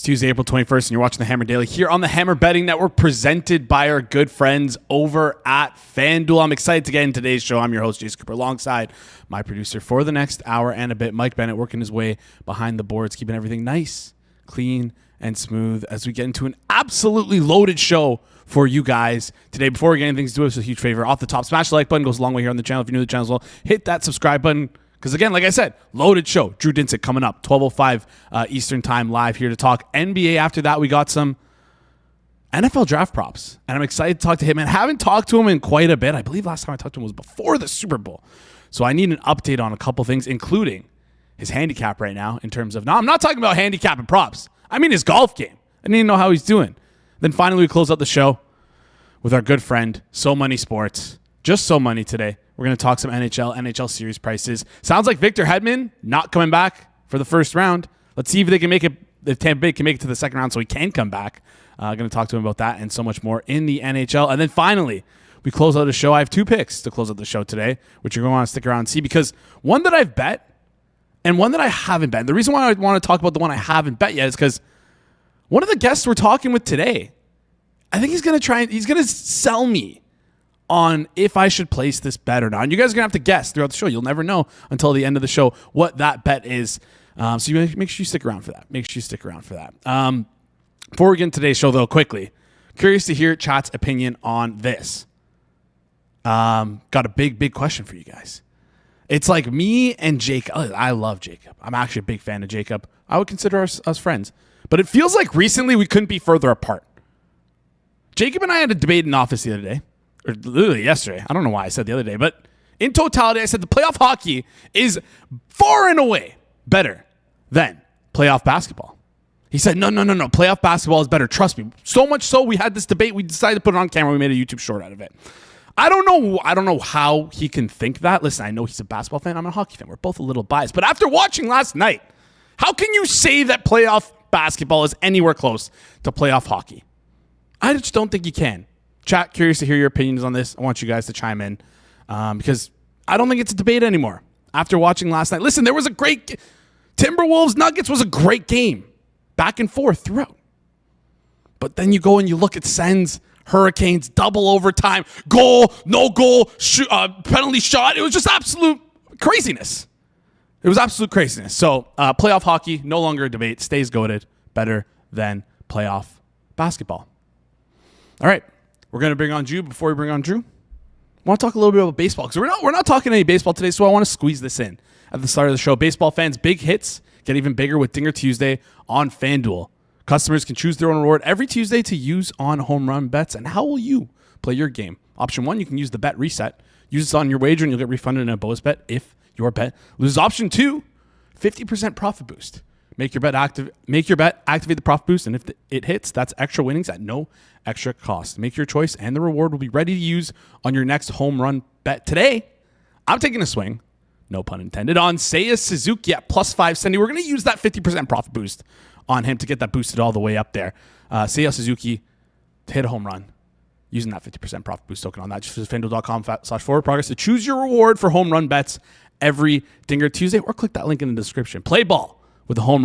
Tuesday, April 21st, and you're watching the Hammer Daily here on the Hammer Betting Network, presented by our good friends over at FanDuel. I'm excited to get in today's show. I'm your host, Jason Cooper, alongside my producer for the next hour and a bit, Mike Bennett, working his way behind the boards, keeping everything nice, clean, and smooth as we get into an absolutely loaded show for you guys today. Before we get anything, do us a huge favor. Off the top, smash the like button. Goes a long way here on the channel. If you're new to the channel as well, hit that subscribe button. Because again, like I said, loaded show. Drew Dinsick coming up, 12:05 Eastern time, live here to talk NBA. After that, we got some NFL draft props. And I'm excited to talk to Hitman. Haven't talked to him in quite a bit. I believe last time I talked to him was before the Super Bowl. So I need an update on a couple things, including his handicap right now in terms of, now I'm not talking about handicap and props. I mean his golf game. I need to know how he's doing. Then finally, we close out the show with our good friend, So Money Sports. Just So Money today. We're going to talk some NHL series prices. Sounds like Victor Hedman not coming back for the first round. Let's see if they can make it, if Tampa Bay can make it to the second round so he can come back. Going to talk to him about that and so much more in the NHL. And then finally, we close out the show. I have two picks to close out the show today, which you're going to want to stick around and see, because one that I've bet and one that I haven't bet. And the reason why I want to talk about the one I haven't bet yet is because one of the guests we're talking with today, I think he's going to sell me on if I should place this bet or not. And you guys are going to have to guess throughout the show. You'll never know until the end of the show what that bet is. So you make sure you stick around for that. Before we get into today's show, though, quickly, curious to hear Chat's opinion on this. Got a big question for you guys. It's like me and Jacob. I love Jacob. I'm actually a big fan of Jacob. I would consider us friends. But it feels like recently we couldn't be further apart. Jacob and I had a debate in office the other day. Or literally yesterday. I don't know why I said the other day, but in totality, I said the playoff hockey is far and away better than playoff basketball. He said, no. Playoff basketball is better. Trust me. So much so, we had this debate. We decided to put it on camera. We made a YouTube short out of it. I don't know how he can think that. Listen, I know he's a basketball fan. I'm a hockey fan. We're both a little biased. But after watching last night, how can you say that playoff basketball is anywhere close to playoff hockey? I just don't think you can. Chat, curious to hear your opinions on this. I want you guys to chime in because I don't think it's a debate anymore. After watching last night, listen, there was a great Timberwolves Nuggets was a great game, back and forth throughout. But then you go and you look at Sens, Hurricanes, double overtime, goal, no goal, penalty shot. It was just absolute craziness. So playoff hockey, no longer a debate, stays goated, better than playoff basketball. All right. We're going to bring on Drew. Before we bring on Drew, I want to talk a little bit about baseball because we're not talking any baseball today, so I want to squeeze this in at the start of the show. Baseball fans, big hits get even bigger with Dinger Tuesday on FanDuel. Customers can choose their own reward every Tuesday to use on home run bets. And how will you play your game? Option 1, you can use the bet reset. Use this on your wager and you'll get refunded in a bonus bet if your bet loses. Option 2, 50% profit boost. Make your bet, activate the profit boost, and if it hits, that's extra winnings at no extra cost. Make your choice, and the reward will be ready to use on your next home run bet. Today, I'm taking a swing, no pun intended, on Seiya Suzuki at plus 570. We're going to use that 50% profit boost on him to get that boosted all the way up there. Seiya Suzuki to hit a home run using that 50% profit boost token on that. Just visit FanDuel.com/forward-progress to choose your reward for home run bets every Dinger Tuesday, or click that link in the description. Play ball with the home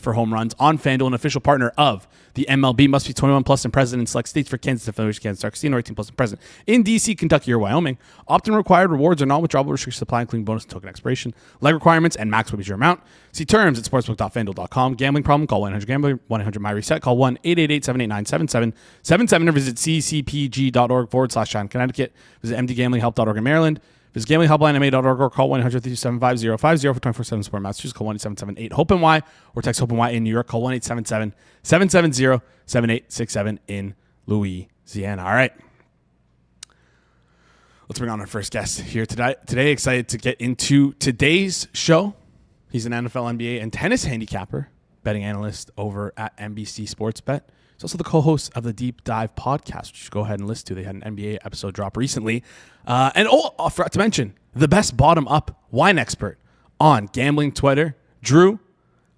for home runs on FanDuel, an official partner of the MLB. Must be 21 plus and present in select states. For Kansas, affiliates, Kansas Star Casino, 18 plus and present in DC, Kentucky, or Wyoming. Opt-in required. Rewards are non-withdrawable. Restrictions apply, including bonus and token expiration. Leg requirements and max wager amount. See terms at sportsbook.fanduel.com. Gambling problem? Call 1-800-GAMBLER. 1-800-MY-RESET. Call 1-888-789-7777. Or visit ccpg.org/John Connecticut. Visit mdgamblinghelp.org in Maryland. Visit gamblinghelplinema.org or call 1-800-327-5050 for 24/7 support. Massachusetts, call 1-877-8-HOPE-NY or text HOPE-NY in New York. Call 1-877-770-7867 in Louisiana. All right. Let's bring on our first guest here today. Excited to get into today's show. He's an NFL, NBA, and tennis handicapper, betting analyst over at NBC Sportsbet. He's also the co-host of the Deep Dive podcast, which you should go ahead and listen to. They had an NBA episode drop recently. I forgot to mention, the best bottom-up wine expert on gambling Twitter. Drew,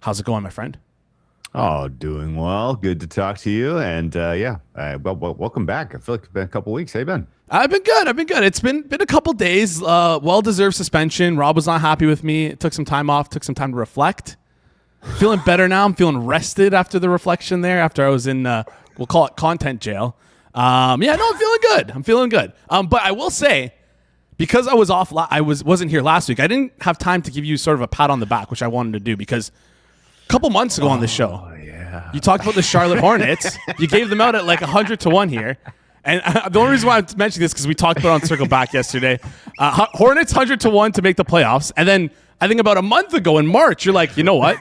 how's it going, my friend? Oh, doing well. Good to talk to you. And welcome back. I feel like it's been a couple weeks. Hey, Ben. I've been good. It's been a couple days. Well-deserved suspension. Rob was not happy with me. Took some time off. Took some time to reflect. Feeling better now. I'm feeling rested after the reflection there. After I was in, we'll call it content jail. Yeah, no, I'm feeling good. I'm feeling good. But I will say, because I was off, wasn't here last week. I didn't have time to give you sort of a pat on the back, which I wanted to do because a couple months ago on the show, you talked about the Charlotte Hornets. You gave them out at like 100-1 here. And the only reason why I'm mentioning this because we talked about it on Circle Back yesterday. Hornets 100-1 to make the playoffs, and then I think about a month ago in March, you're like, you know what?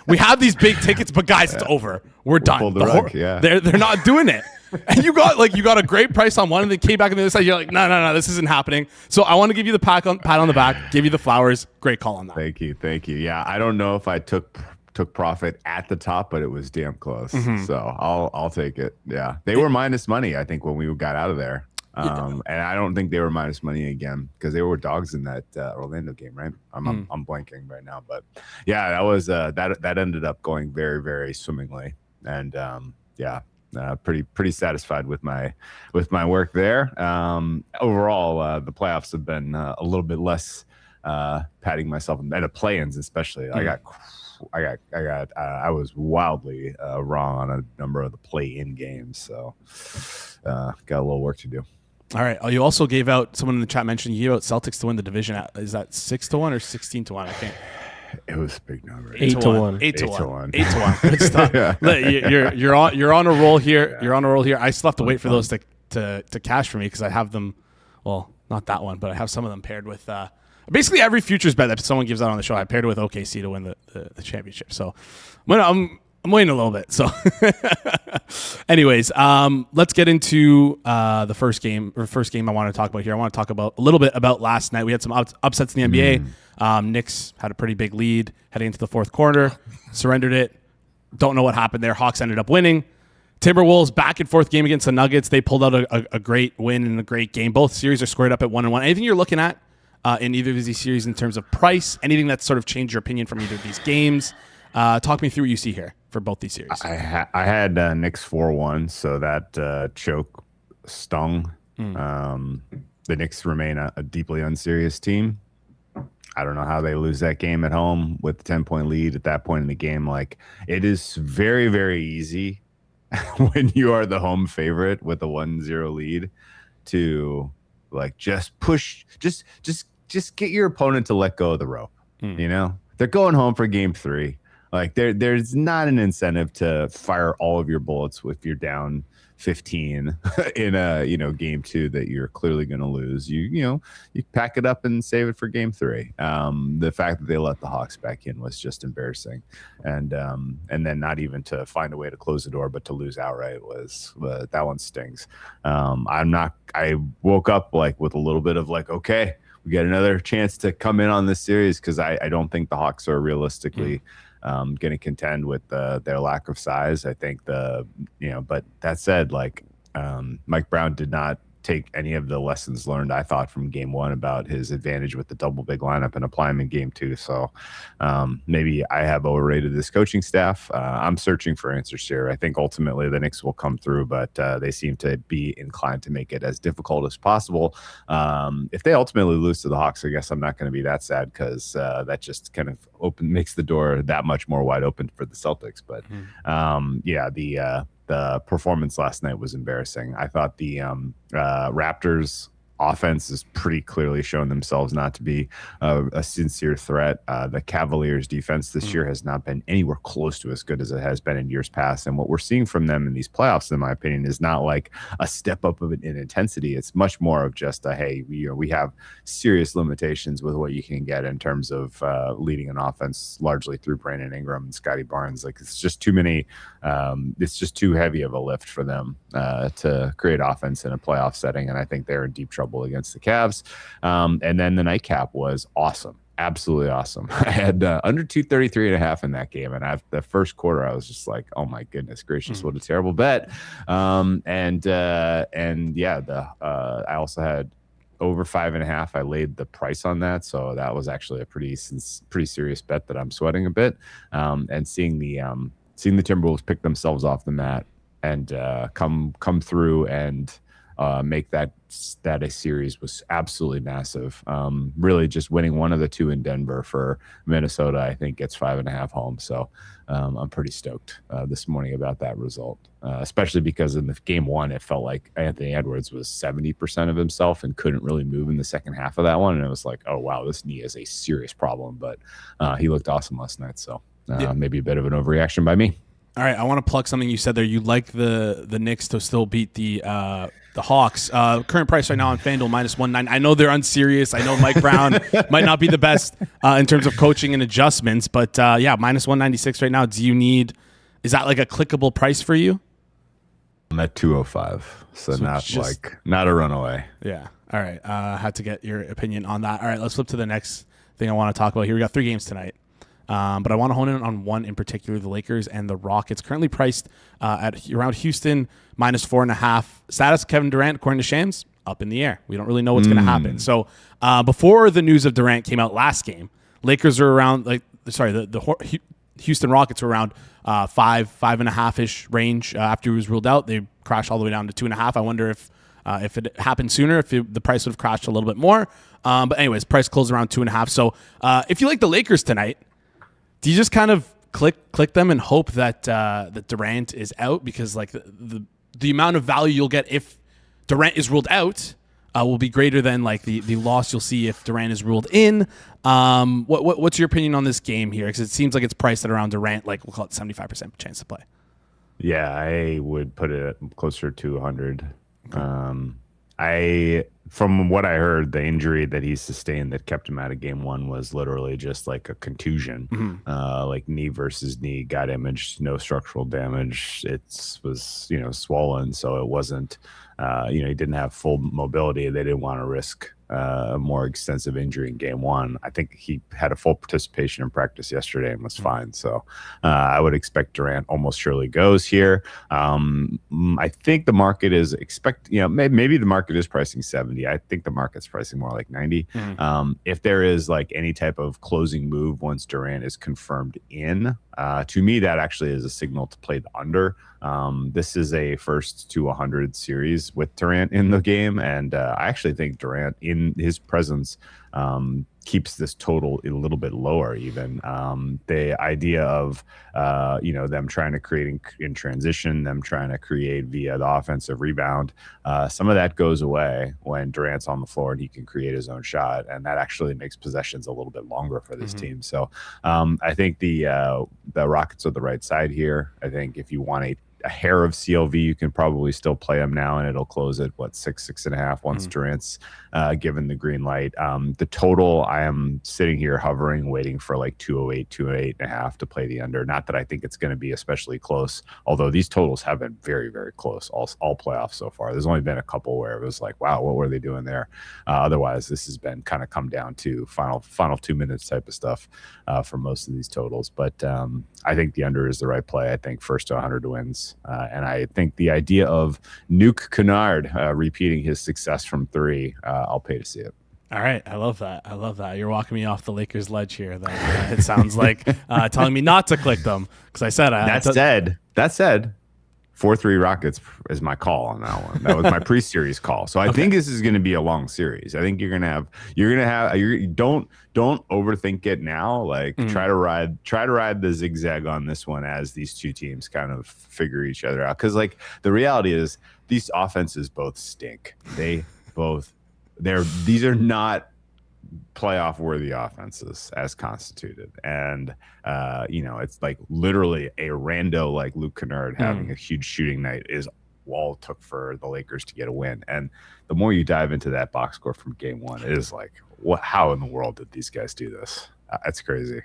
We have these big tickets, but guys, it's over. We're done. They're not doing it. And you got a great price on one, and then came back on the other side. You're like, no, this isn't happening. So I want to give you the pat on the back, give you the flowers. Great call on that. Thank you. Yeah, I don't know if I took profit at the top, but it was damn close. So I'll take it. Yeah, they were minus money, I think, when we got out of there. And I don't think they were minus money again because they were dogs in that Orlando game, right? I'm blanking right now, but yeah, that was that ended up going very, very swimmingly, and pretty satisfied with my work there. Overall, the playoffs have been a little bit less patting myself, and the play-ins especially. I was wildly wrong on a number of the play-in games, so got a little work to do. All right. Oh, you also gave out, someone in the chat mentioned you gave out Celtics to win the division. Is that 6-1 or 16-1? I can't. It was a big number. 8-1. 8-1. 8-1. Good stuff. Yeah. You're on a roll here. You're on a roll here. I still have to wait for those to cash for me because I have them. Well, not that one, but I have some of them paired with basically every futures bet that someone gives out on the show. I paired it with OKC to win the championship. So I'm waiting a little bit. So anyways, let's get into the first game I want to talk about here. I want to talk about a little bit about last night. We had some upsets in the NBA. Knicks had a pretty big lead heading into the fourth quarter, surrendered it. Don't know what happened there. Hawks ended up winning. Timberwolves back and forth game against the Nuggets. They pulled out a great win and a great game. Both series are squared up at 1-1. Anything you're looking at in either of these series in terms of price, anything that's sort of changed your opinion from either of these games? Talk me through what you see here for both these series. I had Knicks 4-1, so that choke stung. The Knicks remain a deeply unserious team. I don't know how they lose that game at home with the 10-point lead at that point in the game. Like, it is very, very easy when you are the home favorite with a 1-0 lead to like just push, just get your opponent to let go of the rope. You know, they're going home for game 3. Like there's not an incentive to fire all of your bullets if you're down 15 in a game 2 that you're clearly going to lose. You pack it up and save it for game 3. The fact that they let the Hawks back in was just embarrassing, and then not even to find a way to close the door, but to lose outright was that one stings. I woke up like with a little bit of like, okay, we get another chance to come in on this series because I don't think the Hawks are realistically going to contend with their lack of size. I think but that said, like Mike Brown did not take any of the lessons learned, I thought, from game 1 about his advantage with the double big lineup and apply them in game 2. So maybe I have overrated this coaching staff. I'm searching for answers here. I think ultimately the Knicks will come through, but they seem to be inclined to make it as difficult as possible. If they ultimately lose to the Hawks, I guess I'm not going to be that sad because that just kind of makes the door that much more wide open for the Celtics. But the performance last night was embarrassing. I thought the Raptors offense has pretty clearly shown themselves not to be a sincere threat. The Cavaliers defense this year has not been anywhere close to as good as it has been in years past. And what we're seeing from them in these playoffs, in my opinion, is not like a step up in intensity. It's much more of just hey, we have serious limitations with what you can get in terms of leading an offense largely through Brandon Ingram and Scotty Barnes. Like, it's just too many. It's just too heavy of a lift for them to create offense in a playoff setting. And I think they're in deep trouble against the Cavs. And then the nightcap was awesome. Absolutely awesome. I had under 233.5 in that game. And the first quarter, I was just like, oh my goodness gracious, what a terrible bet. I also had over 5.5. I laid the price on that. So that was actually a pretty serious bet that I'm sweating a bit. And seeing the Timberwolves pick themselves off the mat and come through and make that a series was absolutely massive. Really, just winning one of the two in Denver for Minnesota, I think, gets 5.5 home. So I'm pretty stoked this morning about that result, especially because in the game one, it felt like Anthony Edwards was 70% of himself and couldn't really move in the second half of that one. And it was like, oh, wow, this knee is a serious problem. But he looked awesome last night. So maybe a bit of an overreaction by me. All right, I want to plug something you said there. You like the Knicks to still beat the Hawks. Current price right now on FanDuel -190. I know they're unserious. I know Mike Brown might not be the best in terms of coaching and adjustments, but yeah, -196 right now. Is that like a clickable price for you? I'm at 205, so not a runaway. Yeah. All right. Had to get your opinion on that. All right, let's flip to the next thing I want to talk about here. We got 3 games tonight. But I want to hone in on one in particular, the Lakers and the Rockets, currently priced at around Houston -4.5. Status Kevin Durant, according to Shams, up in the air. We don't really know what's going to happen. So before the news of Durant came out last game, Lakers are around the Houston Rockets were around 5.5-ish range. After he was ruled out, they crashed all the way down to 2.5. I wonder if it happened sooner, the price would have crashed a little bit more. But anyways, price closed around 2.5. So if you like the Lakers tonight, do you just kind of click them and hope that that Durant is out, because like the amount of value you'll get if Durant is ruled out will be greater than like the loss you'll see if Durant is ruled in. What's your opinion on this game here? Because it seems like it's priced at around Durant, like we'll call it 75% chance to play. Yeah, I would put it closer to 100. From what I heard, the injury that he sustained that kept him out of game one was literally just like a contusion, like knee versus knee, got imaged, no structural damage. It was, swollen. So it wasn't, he didn't have full mobility. They didn't want to risk a more extensive injury in game one. I think he had a full participation in practice yesterday and was fine. So I would expect Durant almost surely goes here. I think the market is maybe the market is pricing 70. I think the market's pricing more like 90. If there is like any type of closing move once Durant is confirmed in, to me, that actually is a signal to play the under. This is a first to 100 series with Durant in the game, and I actually think Durant in his presence keeps this total a little bit lower even. The idea of them trying to create in transition, them trying to create via the offensive rebound, some of that goes away when Durant's on the floor and he can create his own shot, and that actually makes possessions a little bit longer for this team. So I think the Rockets are the right side here. I think if you want a hair of CLV, you can probably still play them now, and it'll close at 6.5 once Durant's given the green light. The total, I am sitting here hovering, waiting for like 208.5 to play the under. Not that I think it's going to be especially close, although these totals have been very, very close all playoffs so far. There's only been a couple where it was like, wow, what were they doing there? Otherwise, this has been kind of come down to final 2 minutes type of stuff for most of these totals. But I think the under is the right play. I think first to 100 wins. And I think the idea of Nuke Kennard repeating his success from 3, I'll pay to see it. All right. I love that. You're walking me off the Lakers ledge here. It sounds like telling me not to click them, because I said that said, 4-3 Rockets is my call on that one. That was my pre-series call. So I think this is going to be a long series. I think you're going to have don't overthink it now. Like try to ride the zigzag on this one as these two teams kind of figure each other out. Because like the reality is these offenses both stink. These are not playoff worthy offenses as constituted, and it's like literally a rando like Luke Kennard having a huge shooting night is all it took for the Lakers to get a win. And the more you dive into that box score from game one, it is like, how in the world did these guys do this? That's crazy.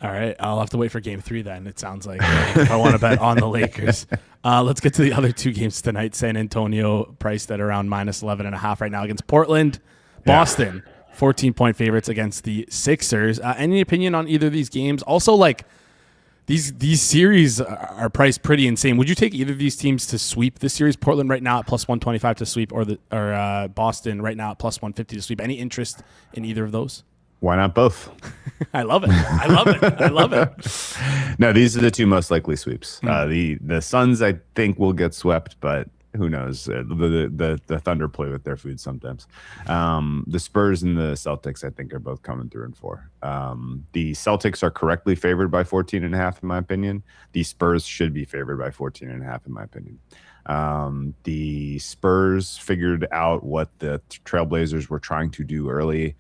All right, I'll have to wait for game 3 then. It sounds like if I want to bet on the Lakers. Let's get to the other 2 games tonight. San Antonio priced at around -11.5 right now against Portland. Boston 14-point favorites against the Sixers. Any opinion on either of these games? Also, like these series are priced pretty insane. Would you take either of these teams to sweep this series? Portland right now at +125 to sweep, or Boston right now at +150 to sweep. Any interest in either of those? Why not both? I love it. No, these are the 2 most likely sweeps. The Suns, I think, will get swept, but who knows? The Thunder play with their food sometimes. The Spurs and the Celtics, I think, are both coming through in 4. The Celtics are correctly favored by 14.5, in my opinion. The Spurs should be favored by 14.5, in my opinion. The Spurs figured out what the Trailblazers were trying to do early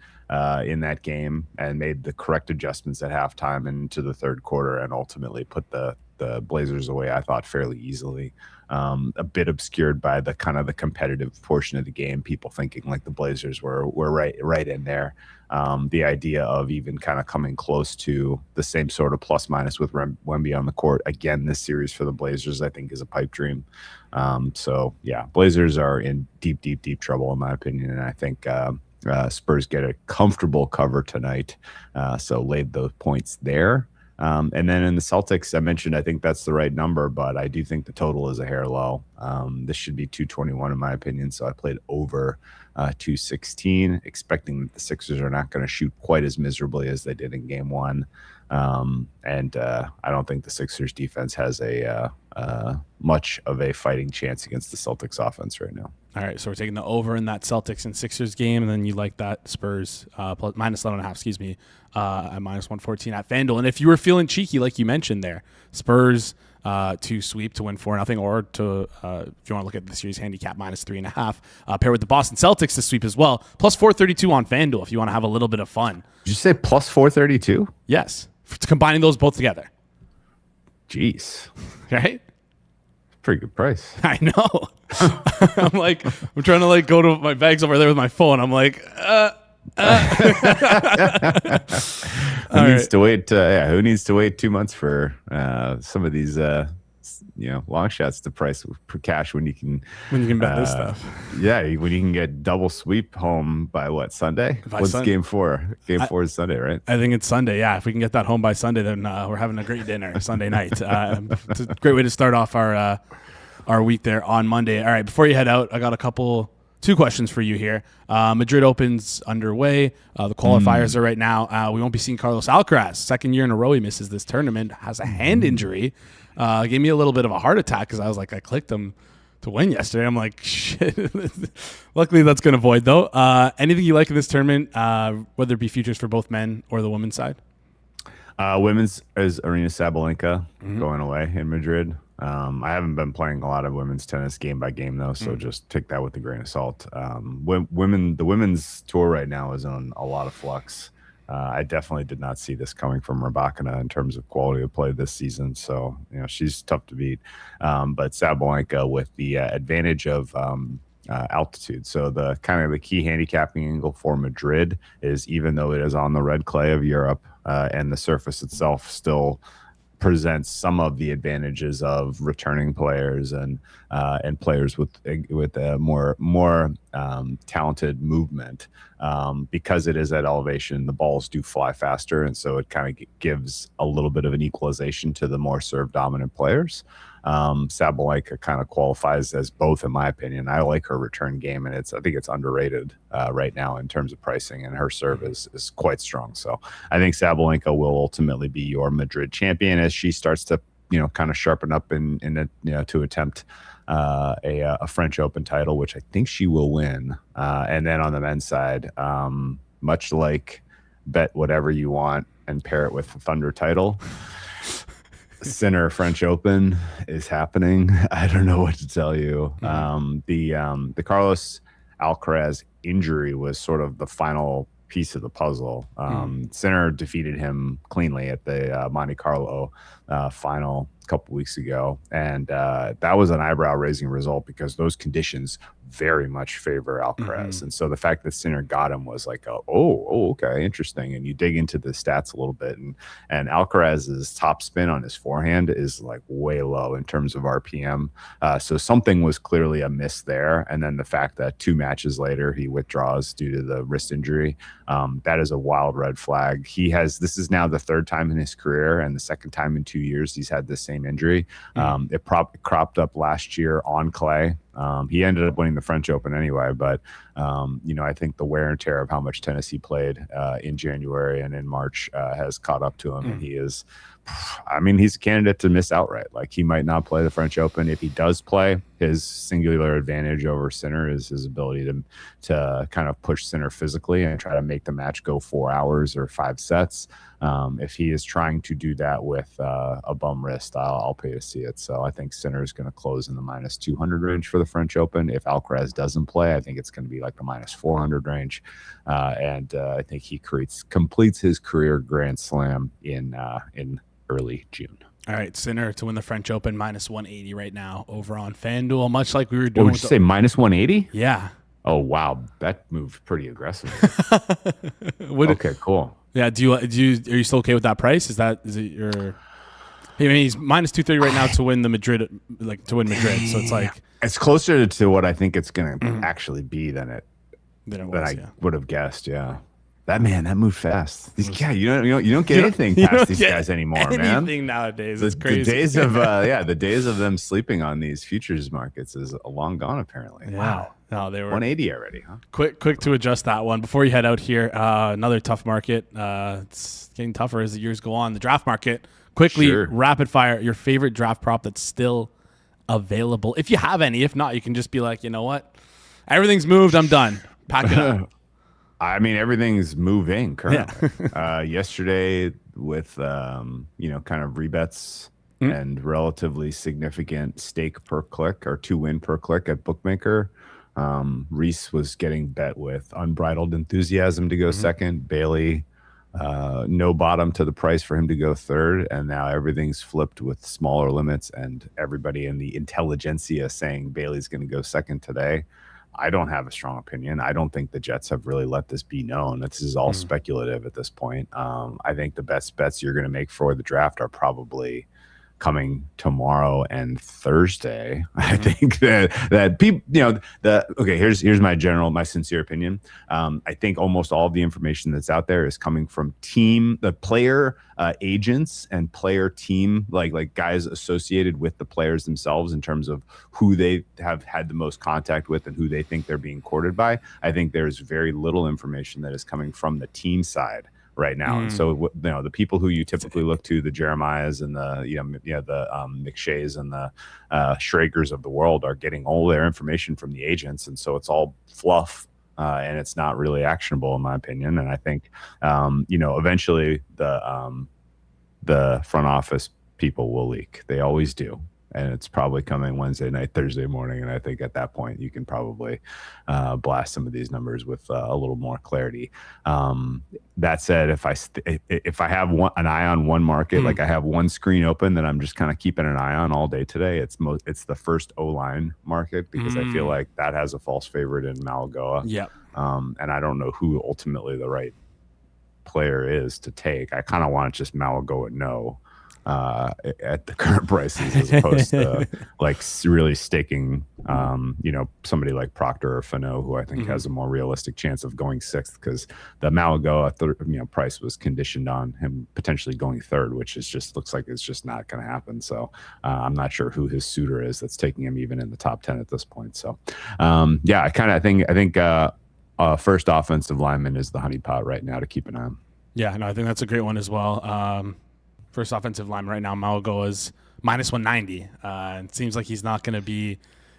in that game and made the correct adjustments at halftime and into the third quarter, and ultimately put the Blazers away, I thought, fairly easily. A bit obscured by the kind of the competitive portion of the game, people thinking like the Blazers were right in there. The idea of even kind of coming close to the same sort of plus minus with Wemby on the court again this series for the Blazers, I think, is a pipe dream. So yeah, Blazers are in deep trouble in my opinion, and I think Spurs get a comfortable cover tonight. So laid those points there. And then in the Celtics, I mentioned I think that's the right number, but I do think the total is a hair low. This should be 221 in my opinion, so I played over 216, expecting that the Sixers are not going to shoot quite as miserably as they did in Game 1. And I don't think the Sixers defense has a much of a fighting chance against the Celtics offense right now. All right, so we're taking the over in that Celtics and Sixers game, and then you like that Spurs plus minus 11.5, at minus 114 at FanDuel. And if you were feeling cheeky, like you mentioned there, Spurs to sweep to win 4-0, or to if you want to look at the series handicap minus 3.5, pair with the Boston Celtics to sweep as well, plus 432 on FanDuel if you want to have a little bit of fun. Did you say plus 432? Yes, combining those both together. Jeez, right? Pretty good price. I know. I'm trying to go to my bags over there with my phone. I'm like, Who needs to wait? Who needs to wait 2 months for some of these, long shots to price for cash when you can bet this stuff? Yeah, when you can get double sweep home by what, Sunday? What's Game 4? Game 4 is Sunday, right? I think it's Sunday. Yeah, if we can get that home by Sunday, then we're having a great dinner Sunday night. It's a great way to start off our week there on Monday. All right, before you head out, I got two questions for you here. Madrid Open's underway. The qualifiers are right now. We won't be seeing Carlos Alcaraz. Second year in a row he misses this tournament. Has a hand injury. Gave me a little bit of a heart attack because I clicked him to win yesterday. I'm like, shit. Luckily that's going to void though. Anything you like in this tournament, whether it be futures for both men or the women's side? Women's is Aryna Sabalenka going away in Madrid. I haven't been playing a lot of women's tennis game by game though, so just take that with a grain of salt. The women's tour right now is on a lot of flux. I definitely did not see this coming from Rybakina in terms of quality of play this season. So, she's tough to beat. But Sabalenka with the advantage of altitude. So the kind of the key handicapping angle for Madrid is, even though it is on the red clay of Europe and the surface itself still presents some of the advantages of returning players and players with a more talented movement, because it is at elevation. The balls do fly faster, and so it kind of gives a little bit of an equalization to the more serve dominant players. Sabalenka kind of qualifies as both, in my opinion. I like her return game, and I think it's underrated right now in terms of pricing, and her serve is quite strong. So I think Sabalenka will ultimately be your Madrid champion as she starts to kind of sharpen up to attempt a French Open title, which I think she will win. And then on the men's side, much like bet whatever you want and pair it with the Thunder title. Sinner French Open is happening. I don't know what to tell you. The Carlos Alcaraz injury was sort of the final piece of the puzzle. Sinner defeated him cleanly at the Monte Carlo final a couple weeks ago, and that was an eyebrow-raising result because those conditions very much favor Alcaraz. And so the fact that Sinner got him was like, okay, interesting. And you dig into the stats a little bit, and Alcaraz's top spin on his forehand is like way low in terms of RPM. So something was clearly amiss there. And then the fact that 2 matches later he withdraws due to the wrist injury, that is a wild red flag. This is now the 3rd time in his career and the 2nd time in 2 years he's had the same injury. It cropped up last year on clay. He ended up winning the French Open anyway, but I think the wear and tear of how much tennis he played in January and in March has caught up to him, and he is I mean, he's a candidate to miss outright. Like, he might not play the French Open. If he does play, his singular advantage over Sinner is his ability to kind of push Sinner physically and try to make the match go 4 hours or 5 sets. If he is trying to do that with a bum wrist, I'll pay to see it. So I think Sinner is going to close in the minus 200 range for the French Open. If Alcaraz doesn't play, I think it's going to be like the minus 400 range. And I think he completes his career Grand Slam in early June. All right, Sinner to win the French Open minus 180 right now over on FanDuel, much like we were doing. What did you say, minus 180? Yeah. Oh, wow. That moved pretty aggressively. Okay, cool. Yeah, are you still okay with that price? Is it your? I mean, he's minus 230 right now to win Madrid. So it's like it's closer to what I think it's going to actually be than I would have guessed. Yeah, that moved fast. These guys, you don't get anything past these guys anymore, man. Anything nowadays, it's crazy. The days of them sleeping on these futures markets is long gone. Apparently, yeah. Wow. No, they were 180 already, huh? Quick to adjust that one before you head out here. Another tough market. It's getting tougher as the years go on. The draft market. Quickly, rapid fire. Your favorite draft prop that's still available, if you have any. If not, you can just be like, you know what, everything's moved. I'm done. Pack it up. I mean, everything's moving currently. Yeah. Yesterday, with kind of rebets and relatively significant stake per click or 2-win per click at Bookmaker. Reese was getting bet with unbridled enthusiasm to go second. Bailey, no bottom to the price for him to go third. And now everything's flipped with smaller limits and everybody in the intelligentsia saying Bailey's going to go second today. I don't have a strong opinion. I don't think the Jets have really let this be known. This is all speculative at this point. I think the best bets you're going to make for the draft are probably coming tomorrow and Thursday. I think that people, here's my sincere opinion. I think almost all of the information that's out there is coming from the player agents and player team, like guys associated with the players themselves in terms of who they have had the most contact with and who they think they're being courted by. I think there's very little information that is coming from the team side right now. And so, the people who you typically look to, the Jeremiahs and the McShays and the Schregers of the world, are getting all their information from the agents. And so it's all fluff and it's not really actionable, in my opinion. And I think, eventually the front office people will leak. They always do. And it's probably coming Wednesday night, Thursday morning. And I think at that point, you can probably blast some of these numbers with a little more clarity. That said, if I have an eye on one market, like I have one screen open that I'm just kind of keeping an eye on all day today, it's the first O-line market, because I feel like that has a false favorite in Malagoa. Yep. And I don't know who ultimately the right player is to take. I kind of want just Malagoa at the current prices, as opposed to like really staking, somebody like Proctor or Fano, who I think has a more realistic chance of going sixth, because the Malagoa price was conditioned on him potentially going third, which looks like it's just not going to happen. So I'm not sure who his suitor is that's taking him even in the top 10 at this point. So I think first offensive lineman is the honeypot right now to keep an eye on. Yeah, no, I think that's a great one as well. First offensive line right now, Malagoa is minus 190. It seems like he's not going to be.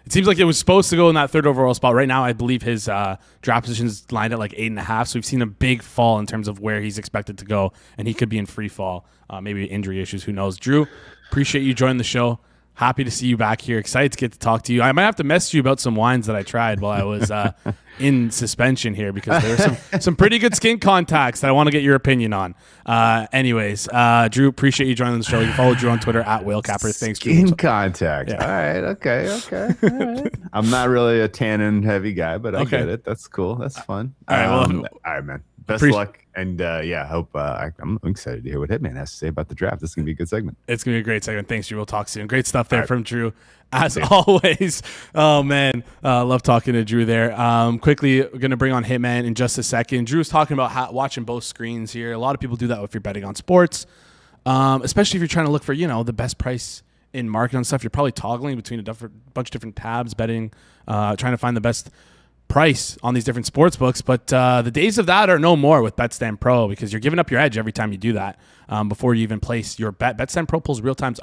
It seems like it was supposed to go in that third overall spot. Right now, I believe his draft position is lined at like 8.5. So we've seen a big fall in terms of where he's expected to go, and he could be in free fall. Maybe injury issues, who knows? Drew, appreciate you joining the show. Happy to see you back here. Excited to get to talk to you. I might have to message you about some wines that I tried while I was in suspension here, because there were some pretty good skin contacts that I want to get your opinion on. Anyways, Drew, appreciate you joining the show. You can follow Drew on Twitter at WhaleCapper. Thanks, Drew. Skin contact. Yeah. All right. Okay. All right. I'm not really a tannin heavy guy, but I get it. That's cool. That's fun. All right. All right, man. Best luck. And hope I'm excited to hear what Hitman has to say about the draft. This is going to be a good segment. It's going to be a great segment. Thanks, Drew. We'll talk soon. Great stuff there from Drew, as always. Oh, man. Love talking to Drew there. Quickly, we're going to bring on Hitman in just a second. Drew's talking about watching both screens here. A lot of people do that if you're betting on sports, especially if you're trying to look for, the best price in market on stuff. You're probably toggling between a bunch of different tabs, betting, trying to find the best price on these different sports books, but the days of that are no more with BetStamp Pro, because you're giving up your edge every time you do that before you even place your bet. BetStamp Pro pulls real-time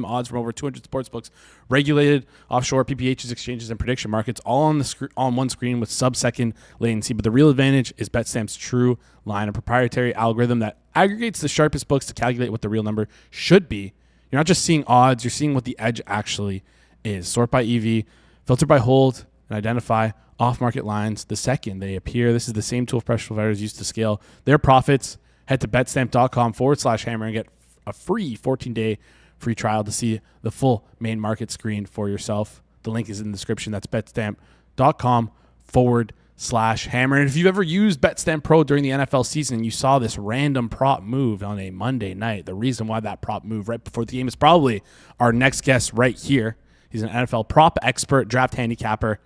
odds from over 200 sports books, regulated offshore PPHs, exchanges, and prediction markets, all on one screen with sub-second latency. But the real advantage is BetStamp's true line, a proprietary algorithm that aggregates the sharpest books to calculate what the real number should be. You're not just seeing odds, you're seeing what the edge actually is. Sort by EV, filter by hold, and identify off-market lines the second they appear. This is the same tool professional providers use to scale their profits. Head to betstamp.com/hammer and get a free 14-day free trial to see the full main market screen for yourself. The link is in the description. That's betstamp.com/hammer. And if you've ever used BetStamp Pro during the NFL season and you saw this random prop move on a Monday night, the reason why that prop moved right before the game is probably our next guest right here. He's an NFL prop expert, draft handicapper,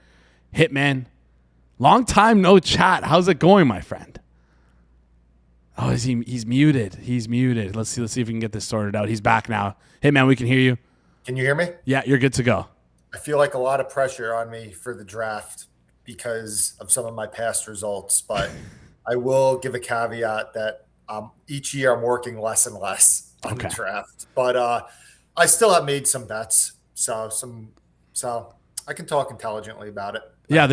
Hitman. Long time no chat. How's it going, my friend? Oh, he's muted. He's muted. Let's see if we can get this sorted out. He's back now. Hitman, we can hear you. Can you hear me? Yeah, you're good to go. I feel like a lot of pressure on me for the draft because of some of my past results, but I will give a caveat that each year I'm working less and less on the draft. But I still have made some bets, so I can talk intelligently about it. Yeah,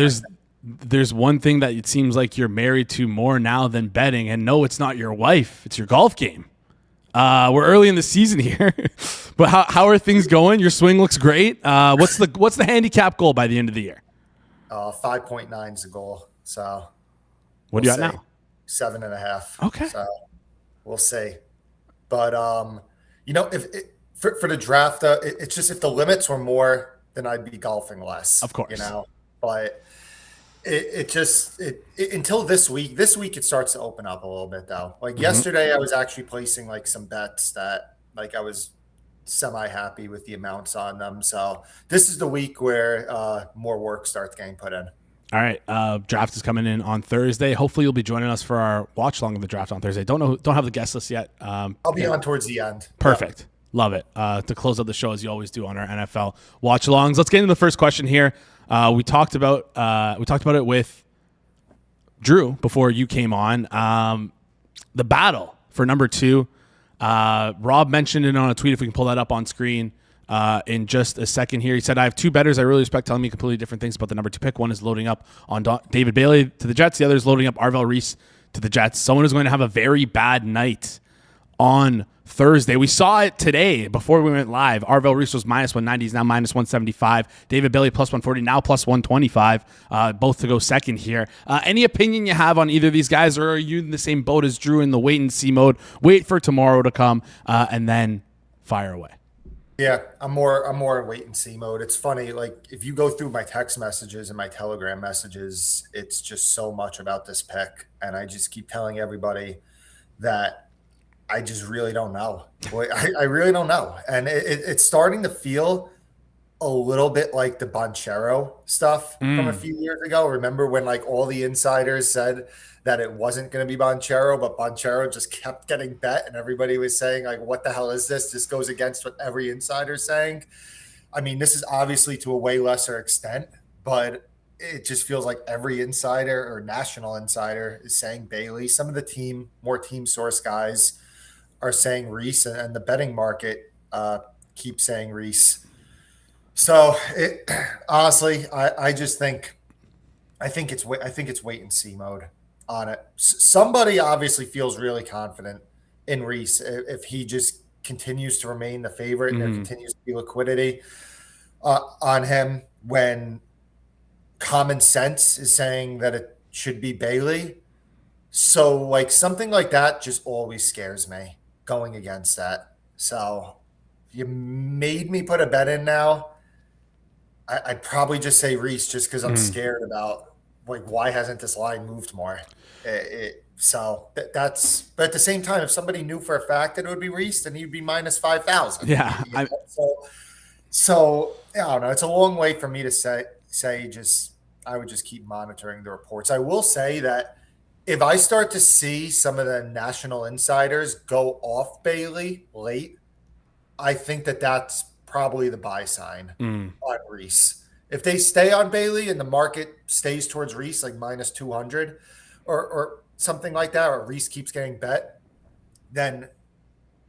there's one thing that it seems like you're married to more now than betting, and no, it's not your wife, it's your golf game. We're early in the season here, but how are things going? Your swing looks great. What's the handicap goal by the end of the year? 5.9 is the goal. So what do you got now? 7.5. Okay. So we'll see. But if for the draft, it's just if the limits were more, then I'd be golfing less. Of course. But until this week it starts to open up a little bit though. Like yesterday I was actually placing like some bets that like I was semi happy with the amounts on them. So this is the week where more work starts getting put in. All right. Draft is coming in on Thursday. Hopefully you'll be joining us for our watch along of the draft on Thursday. Don't have the guest list yet. I'll be on towards the end. Perfect. Yeah. Love it. To close out the show as you always do on our NFL watch alongs. Let's get into the first question here. We talked about it with Drew before you came on. The battle for number 2. Rob mentioned it on a tweet. If we can pull that up on screen in just a second here. He said, I have 2 bettors I really respect telling me completely different things about the number 2 pick. One is loading up on David Bailey to the Jets. The other is loading up Arvell Reese to the Jets. Someone is going to have a very bad night on Thursday. We saw it today before we went live. Arvell Reese was minus 190. He's now minus 175. David Bailey plus 140, now plus 125. Both to go second here. Any opinion you have on either of these guys, or are you in the same boat as Drew in the wait and see mode? Wait for tomorrow to come and then fire away. Yeah, I'm more in wait and see mode. It's funny, like if you go through my text messages and my Telegram messages, it's just so much about this pick, and I just keep telling everybody that I just really don't know. I really don't know. And it's starting to feel a little bit like the Banchero stuff from a few years ago. Remember when like all the insiders said that it wasn't going to be Banchero, but Banchero just kept getting bet and everybody was saying like, what the hell is this? This goes against what every insider is saying. I mean, this is obviously to a way lesser extent, but it just feels like every insider or national insider is saying Bailey. Some of the more team source guys are saying Reese, and the betting market keeps saying Reese. So honestly, I think it's wait and see mode on it. Somebody obviously feels really confident in Reese if he just continues to remain the favorite and there continues to be liquidity on him when common sense is saying that it should be Bailey. So like something like that just always scares me going against that. So you made me put a bet in now. I'd probably just say Reese just because I'm scared about like why hasn't this line moved more? But at the same time, if somebody knew for a fact that it would be Reese, then he'd be minus 5,000. Yeah. So I don't know. It's a long way for me to say I would just keep monitoring the reports. I will say that if I start to see some of the national insiders go off Bailey late, I think that that's probably the buy sign on Reese. If they stay on Bailey and the market stays towards Reese, like minus 200 or something like that, or Reese keeps getting bet, then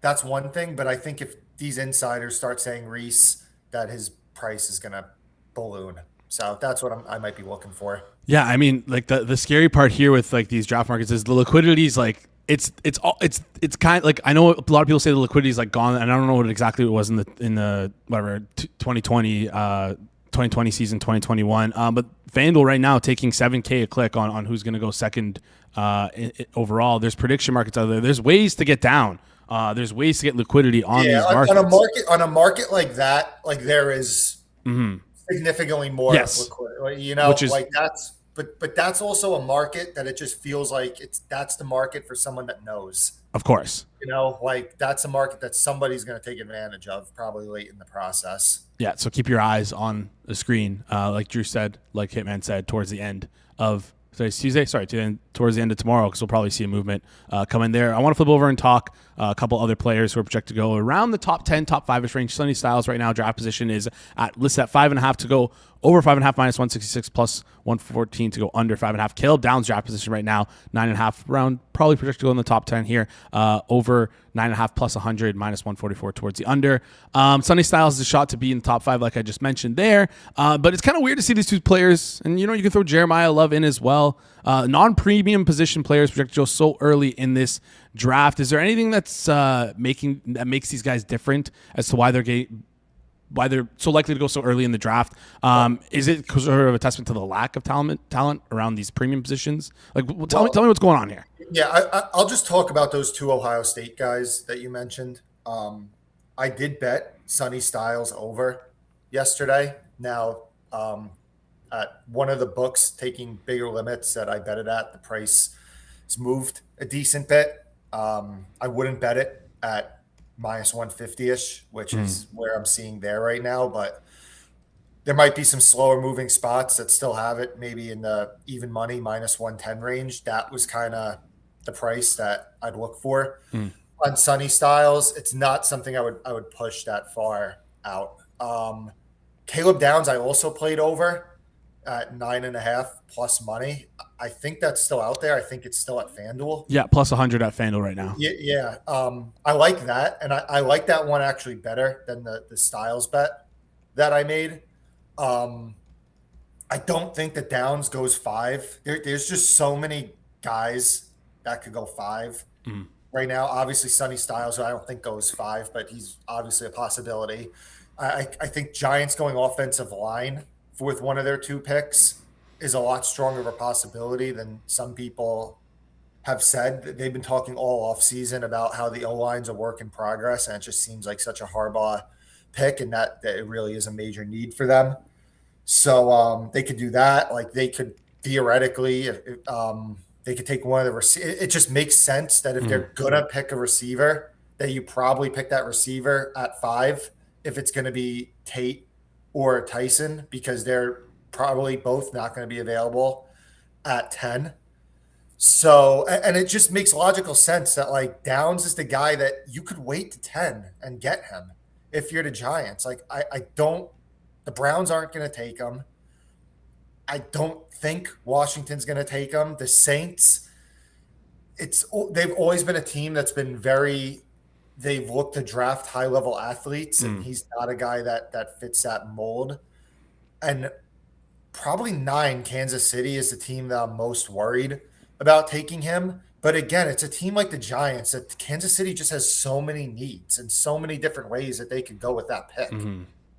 that's one thing. But I think if these insiders start saying Reese, that his price is going to balloon. So that's what I might be looking for. Yeah, I mean, like the scary part here with like these draft markets is the liquidity is like it's kind of like, I know a lot of people say the liquidity is like gone, and I don't know what exactly it was in the whatever 2020 season, 2021. But FanDuel right now taking $7K a click on who's going to go second overall. There's prediction markets out there. There's ways to get down. There's ways to get liquidity on these markets. On a market like that, like there is significantly more liquidity. You know, which is, like that's but that's also a market that it just feels like that's the market for someone that knows. Of course. You know, like that's a market that somebody's going to take advantage of probably late in the process. Yeah, so keep your eyes on the screen, like Drew said, like Hitman said, towards the end of Tuesday. Sorry, towards the end of tomorrow, because we'll probably see a movement come in there. I want to flip over and talk a couple other players who are projected to go around the top 10, top 5-ish range. Sonny Styles right now, draft position is listed at 5.5 to go over 5.5 minus 166 plus 114 to go under 5.5. Caleb Downs draft position right now, 9.5 round, probably projected to go in the top 10 here, over 9.5 plus 100 minus 144 towards the under. Sonny Styles is a shot to be in the top 5, like I just mentioned there. But it's kind of weird to see these two players, and you can throw Jeremiah Love in as well. Non-premium position players projected to go so early in this draft. Is there anything that's makes these guys different as to why they're so likely to go so early in the draft? Is it sort of a testament to the lack of talent around these premium positions? Like, tell me what's going on here. Yeah, I'll just talk about those two Ohio State guys that you mentioned. I did bet Sonny Styles over yesterday. Now, at one of the books taking bigger limits that I bet it at, the price has moved a decent bit. I wouldn't bet it at minus 150-ish, which is where I'm seeing there right now. But there might be some slower moving spots that still have it maybe in the even money minus 110 range. That was kind of the price that I'd look for. On Sonny Styles, it's not something I would push that far out. Caleb Downs, I also played over at 9.5 plus money. I think that's still out there. I think it's still at FanDuel. Yeah, plus 100 at FanDuel right now. Yeah. I like that, and I like that one actually better than the Styles bet that I made. I don't think that Downs goes 5. There's just so many guys that could go 5 right now. Obviously, Sonny Styles, I don't think goes 5, but he's obviously a possibility. I think Giants going offensive line with one of their 2 picks is a lot stronger of a possibility than some people have said. They've been talking all offseason about how the O-line's a work in progress, and it just seems like such a Harbaugh pick, and that it really is a major need for them. So they could do that. Like, they could theoretically, they could take one of the receivers. It just makes sense that if they're going to pick a receiver, that you probably pick that receiver at 5 if it's going to be Tate or Tyson, because they're probably both not going to be available at 10. So, and it just makes logical sense that like Downs is the guy that you could wait to 10 and get him if you're the Giants. Like, the Browns aren't going to take him. I don't think Washington's going to take him. The Saints, they've always been a team that's been they've looked to draft high-level athletes, and he's not a guy that fits that mold. And probably 9, Kansas City is the team that I'm most worried about taking him. But again, it's a team like the Giants that Kansas City just has so many needs and so many different ways that they could go with that pick.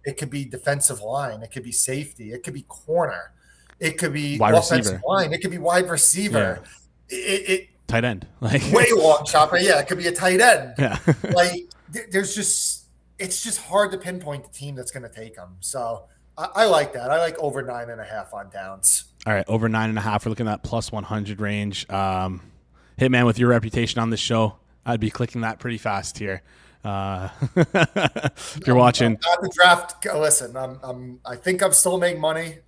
It could be defensive line. It could be safety. It could be corner. It could be wide offensive receiver. line. It could be wide receiver. Yeah. Tight end. Like way long shopper. Yeah, it could be a tight end. Yeah. Like it's just hard to pinpoint the team that's going to take them. So I like that. I like over 9.5 on Downs. All right, over 9.5. We're looking at plus 100 range. Hitman, with your reputation on this show, I'd be clicking that pretty fast here. If you're watching, not the draft. Listen, I think I'm still making money,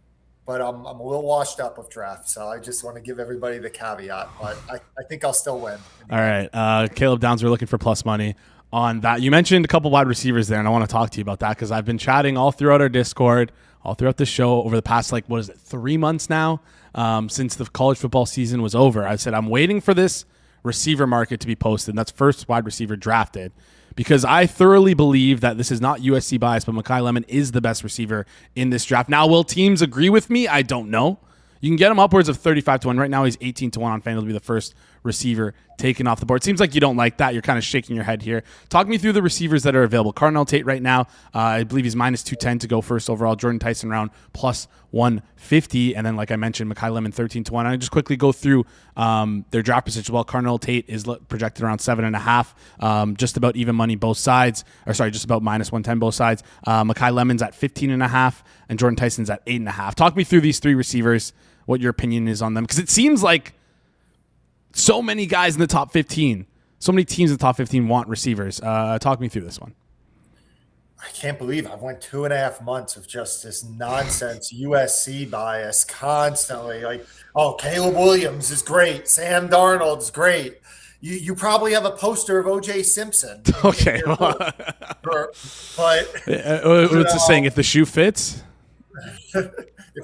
but I'm a little washed up with draft. So I just want to give everybody the caveat. But I think I'll still win. All right, Caleb Downs, we're looking for plus money on that. You mentioned a couple wide receivers there, and I want to talk to you about that because I've been chatting all throughout our Discord, all throughout the show over the past, 3 months now, since the college football season was over. I said, I'm waiting for this receiver market to be posted, and that's first wide receiver drafted, because I thoroughly believe that this is not USC bias, but Mekhi Lemon is the best receiver in this draft. Now, will teams agree with me? I don't know. You can get him upwards of 35-1. Right now, he's 18-1 on FanDuel to be the first receiver taken off the board. Seems like you don't like that. You're kind of shaking your head here. Talk me through the receivers that are available. Cardinal Tate right now, I believe he's minus 210 to go first overall. Jordan Tyson round plus 150. And then, like I mentioned, Mekhi Lemon 13-1. I just quickly go through their draft position. Well, Cardinal Tate is projected around 7.5, just about even money both sides. Or sorry, just about minus 110 both sides. Mekhi Lemon's at 15.5, and Jordan Tyson's at 8.5. Talk me through these three receivers, what your opinion is on them, because it seems like so many guys in the top 15, so many teams in the top 15 want receivers. Talk me through this one. I can't believe I've went 2.5 months of just this nonsense USC bias constantly. Like, oh, Caleb Williams is great. Sam Darnold's great. You probably have a poster of O.J. Simpson. Okay. But what's the saying? If the shoe fits? If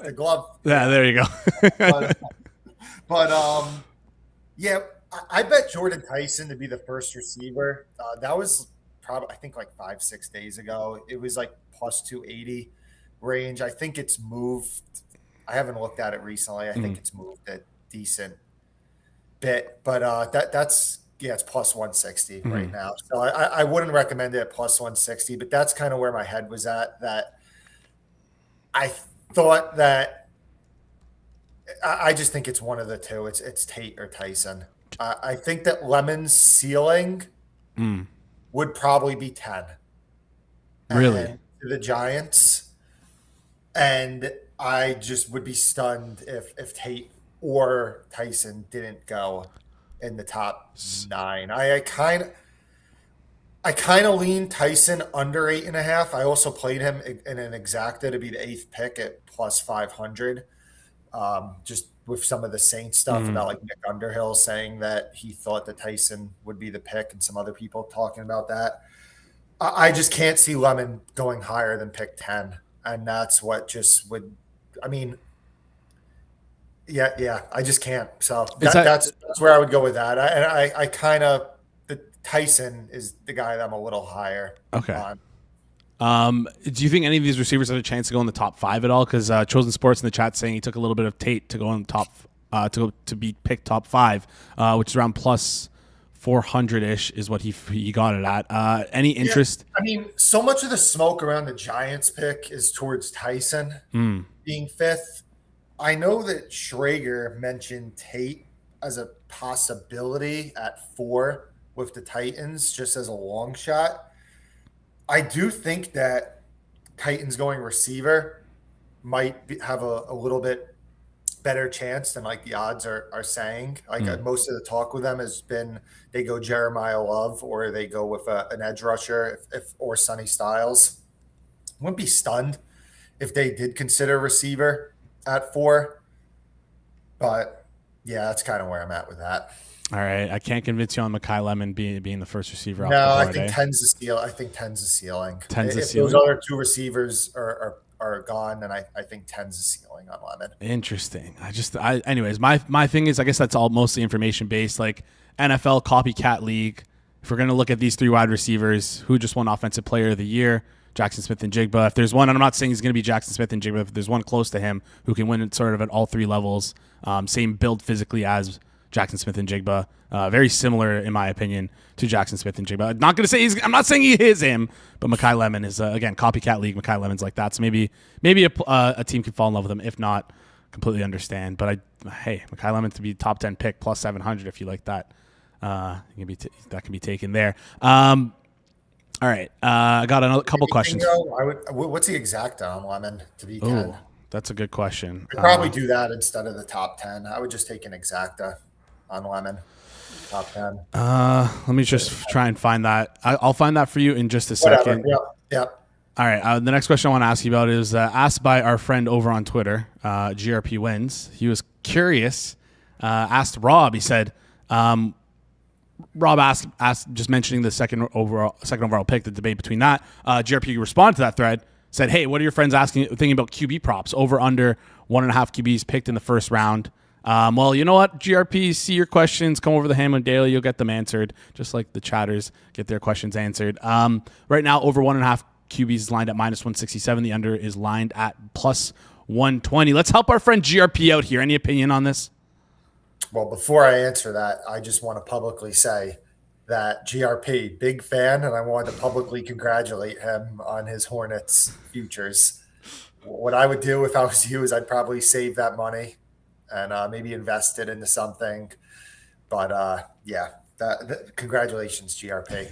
the glove. Yeah, there you go. Yeah, I bet Jordan Tyson to be the first receiver. That was probably, I think, 5-6 days ago. It was plus 280 range. I think it's moved. I haven't looked at it recently. I think it's moved a decent bit, but that's it's plus 160 right now. So I wouldn't recommend it at plus 160, but that's kind of where my head was at. That I thought that. I just think it's one of the two. It's Tate or Tyson. I think that Lemon's ceiling would probably be 10. Really? To the Giants. And I just would be stunned if Tate or Tyson didn't go in the top 9. I kind of lean Tyson under 8.5. I also played him in an exacta to be the 8th pick at plus 500. Just with some of the Saints stuff about Nick Underhill saying that he thought that Tyson would be the pick, and some other people talking about that. I just can't see Lemon going higher than pick 10, and that's what just would. I mean, yeah, I just can't. So that's where I would go with that. I kind of the Tyson is the guy that I'm a little higher. Okay. On. Do you think any of these receivers have a chance to go in the top 5 at all? Because Chosen Sports in the chat saying he took a little bit of Tate to go in the top, to be picked top 5, which is around plus 400-ish is what he got it at. Any interest? Yeah, I mean, so much of the smoke around the Giants pick is towards Tyson being 5th. I know that Schrager mentioned Tate as a possibility at 4 with the Titans, just as a long shot. I do think that Titans going receiver might have a little bit better chance than the odds are saying. Most of the talk with them has been they go Jeremiah Love or they go with an edge rusher or Sonny Styles. Wouldn't be stunned if they did consider receiver at 4. But yeah, that's kind of where I'm at with that. All right, I can't convince you on Mekhi Lemon being the first receiver. No, off the board, I think 10's the steal. I think 10's the ceiling. 10's the if ceiling. those other 2 receivers are gone, then I think 10's the ceiling on Lemon. Interesting. Anyways, my thing is, I guess that's all mostly information based. Like NFL copycat league. If we're gonna look at these 3 wide receivers, who just won Offensive Player of the Year, Jackson Smith and Jigba. If there's one, and I'm not saying he's gonna be Jackson Smith and Jigba. If there's one close to him who can win it sort of at all 3 levels, same build physically as Jackson Smith and Jigba, very similar in my opinion to Jackson Smith and Jigba. I'm not saying he is him, but Mekhi Lemon is again copycat league. Mekhi Lemon's like that, so maybe a team could fall in love with him. If not, completely understand. But hey, Mekhi Lemon to be top 10 pick plus 700 if you like that, that can be taken there. All right, I got a couple questions. What's the exact on Lemon to be 10? Ooh, that's a good question. I'd probably do that instead of the top 10. I would just take an exacta on Lemon, top 10. Let me just try and find that. I'll find that for you in just a second. Yep. All right. The next question I want to ask you about is asked by our friend over on Twitter, GRP Wins. He was curious, asked Rob, he said, Rob asked, just mentioning the second overall pick, the debate between that. GRP responded to that thread, said, "Hey, what are your friends thinking about QB props over under 1.5 QBs picked in the first round?" Well, you know what, GRP, see your questions, come over the Hamlin Daily, you'll get them answered, just like the chatters get their questions answered. Right now, over 1.5 QBs is lined at -167. The under is lined at +120. Let's help our friend GRP out here. Any opinion on this? Well, before I answer that, I just want to publicly say that GRP, big fan, and I wanted to publicly congratulate him on his Hornets futures. What I would do if I was you is I'd probably save that money and maybe invest it into something. But congratulations, GRP.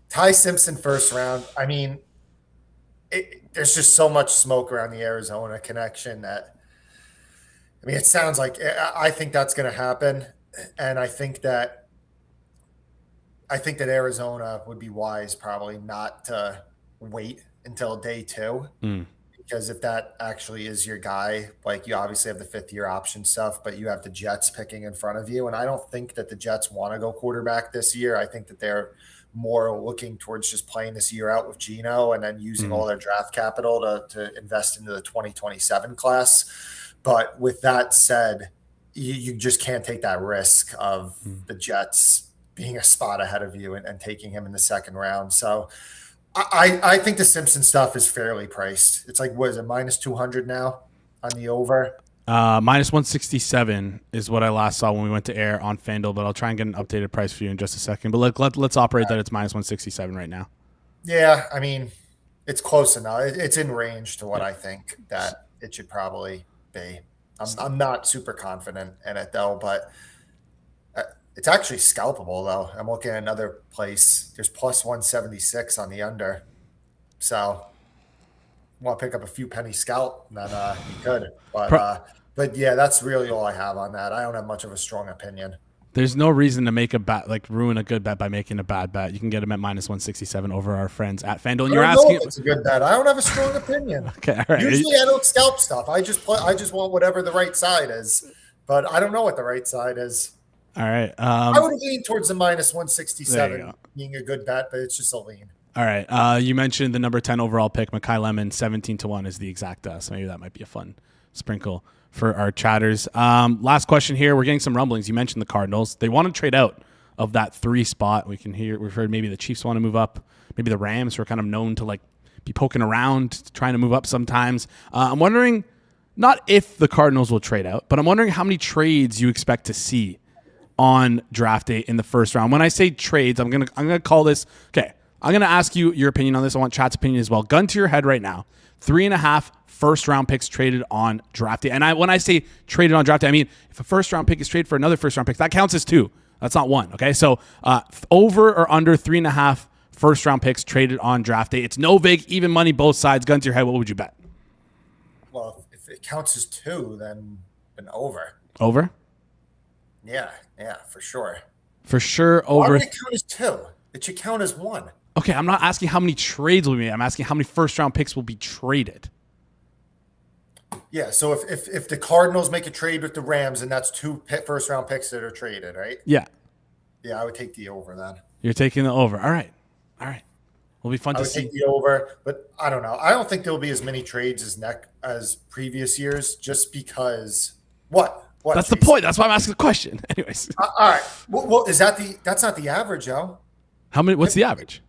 Ty Simpson first round. I mean, there's just so much smoke around the Arizona connection that, I mean, it sounds like I think that's going to happen, and I think that Arizona would be wise probably not to wait until day 2. Because if that actually is your guy, like, you obviously have the 5th-year option stuff, but you have the Jets picking in front of you. And I don't think that the Jets want to go quarterback this year. I think that they're more looking towards just playing this year out with Geno and then using all their draft capital to invest into the 2027 class. But with that said, you just can't take that risk of the Jets being a spot ahead of you and taking him in the second round. So I think the Simpson stuff is fairly priced. It's like, what is it, -200 now on the over? -167 is what I last saw when we went to air on FanDuel, but I'll try and get an updated price for you in just a second. But let's operate that it's -167 right now. Yeah, I mean, it's close enough. It's in range to what I think that it should probably be. I'm not super confident in it, though, but it's actually scalpable, though. I'm looking at another place. There's +176 on the under. So want to pick up a few penny scalp, then you could. But yeah, that's really all I have on that. I don't have much of a strong opinion. There's no reason to make a bet, like ruin a good bet by making a bad bet. You can get them at -167 over our friends at FanDuel. And you're asking, it's a good bet. I don't have a strong opinion. Okay, all right. Usually I don't scalp stuff. I just want whatever the right side is, but I don't know what the right side is. All right. I would lean towards the -167 being a good bet, but it's just a lean. All right. You mentioned the number 10 overall pick, Mekhi Lemon, 17-1 is the exact. So maybe that might be a fun sprinkle for our chatters. Last question here. We're getting some rumblings. You mentioned the Cardinals. They want to trade out of that 3 spot. We've heard maybe the Chiefs want to move up. Maybe the Rams, who are kind of known to like be poking around, trying to move up sometimes. I'm wondering, not if the Cardinals will trade out, but I'm wondering how many trades you expect to see on draft day in the first round. When I say trades, I'm gonna call this, okay, I'm gonna ask you your opinion on this. I want chat's opinion as well. Gun to your head right now. 3.5 first round picks traded on draft day. And when I say traded on draft day, I mean if a first round pick is traded for another first round pick, that counts as 2. That's not 1. Okay, so over or under 3.5 first round picks traded on draft day. It's no vig, even money, both sides. Gun to your head, what would you bet? Well, if it counts as 2, then over. Over? Yeah, for sure. For sure, over. Why would it count as 2? It should count as 1. Okay, I'm not asking how many trades will be made. I'm asking how many first-round picks will be traded. Yeah, so if the Cardinals make a trade with the Rams, and that's 2 first-round picks that are traded, right? Yeah. Yeah, I would take the over then. You're taking the over. All right. Will be fun to see. I would take the over, but I don't know. I don't think there'll be as many trades as previous years, just because what? That's the point. That's why I'm asking the question. Anyways. All right. Well, that's not the average, yo. How many? What's the average?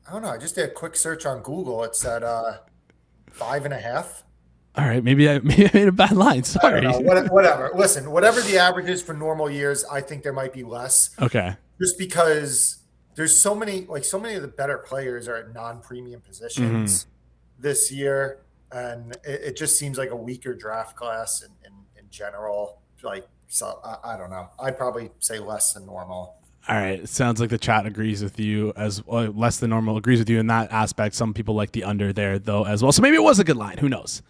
I don't know. I just did a quick search on Google. It said 5.5. All right. Maybe I made a bad line. Sorry. Whatever. Listen, whatever the average is for normal years, I think there might be less. Okay. Just because there's so many of the better players are at non-premium positions this year, and it just seems like a weaker draft class in general. Like, so I don't know. I'd probably say less than normal. All right. It sounds like the chat agrees with you as well. Less than normal agrees with you in that aspect. Some people like the under there though as well. So maybe it was a good line. Who knows?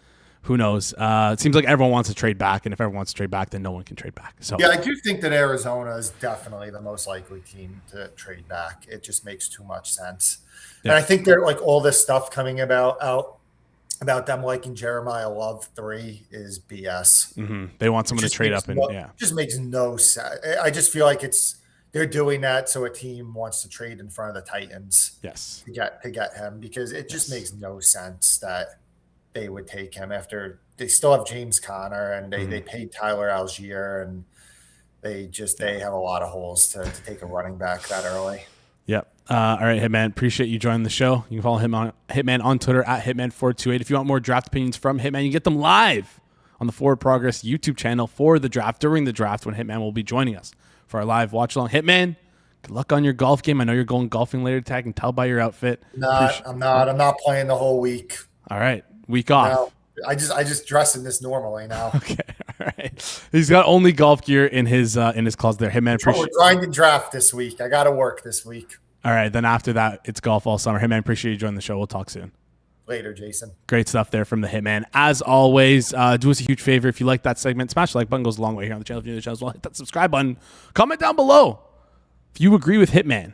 It seems like everyone wants to trade back, and if everyone wants to trade back, then no one can trade back. So yeah, I do think that Arizona is definitely the most likely team to trade back. It just makes too much sense. Yeah. And I think they're like all this stuff coming out about them liking Jeremiah Love 3 is BS. They want someone to trade up and just makes no sense. I just feel like they're doing that so a team wants to trade in front of the Titans. Yes. To get him, because it just makes no sense that they would take him after they still have James Conner and they paid Tyler Algier, and they have a lot of holes to take a running back that early. Yep. All right, Hitman, appreciate you joining the show. You can follow him on Hitman on Twitter at Hitman428. If you want more draft opinions from Hitman, you can get them live on the Forward Progress YouTube channel for the draft, during the draft, when Hitman will be joining us for our live watch along. Hitman, good luck on your golf game. I know you're going golfing later today. I can tell by your outfit. I'm not playing the whole week. All right. Week off. No, I just dress in this normally now. Okay. All right. He's got only golf gear in his closet there. Hitman, appreciate we're grinding draft this week. I got to work this week. All right. Then after that, it's golf all summer. Hitman, appreciate you joining the show. We'll talk soon. Later, Jason. Great stuff there from the Hitman. As always, do us a huge favor. If you like that segment, smash the like button. Goes a long way here on the channel. If you're new to the channel as well, hit that subscribe button. Comment down below if you agree with Hitman.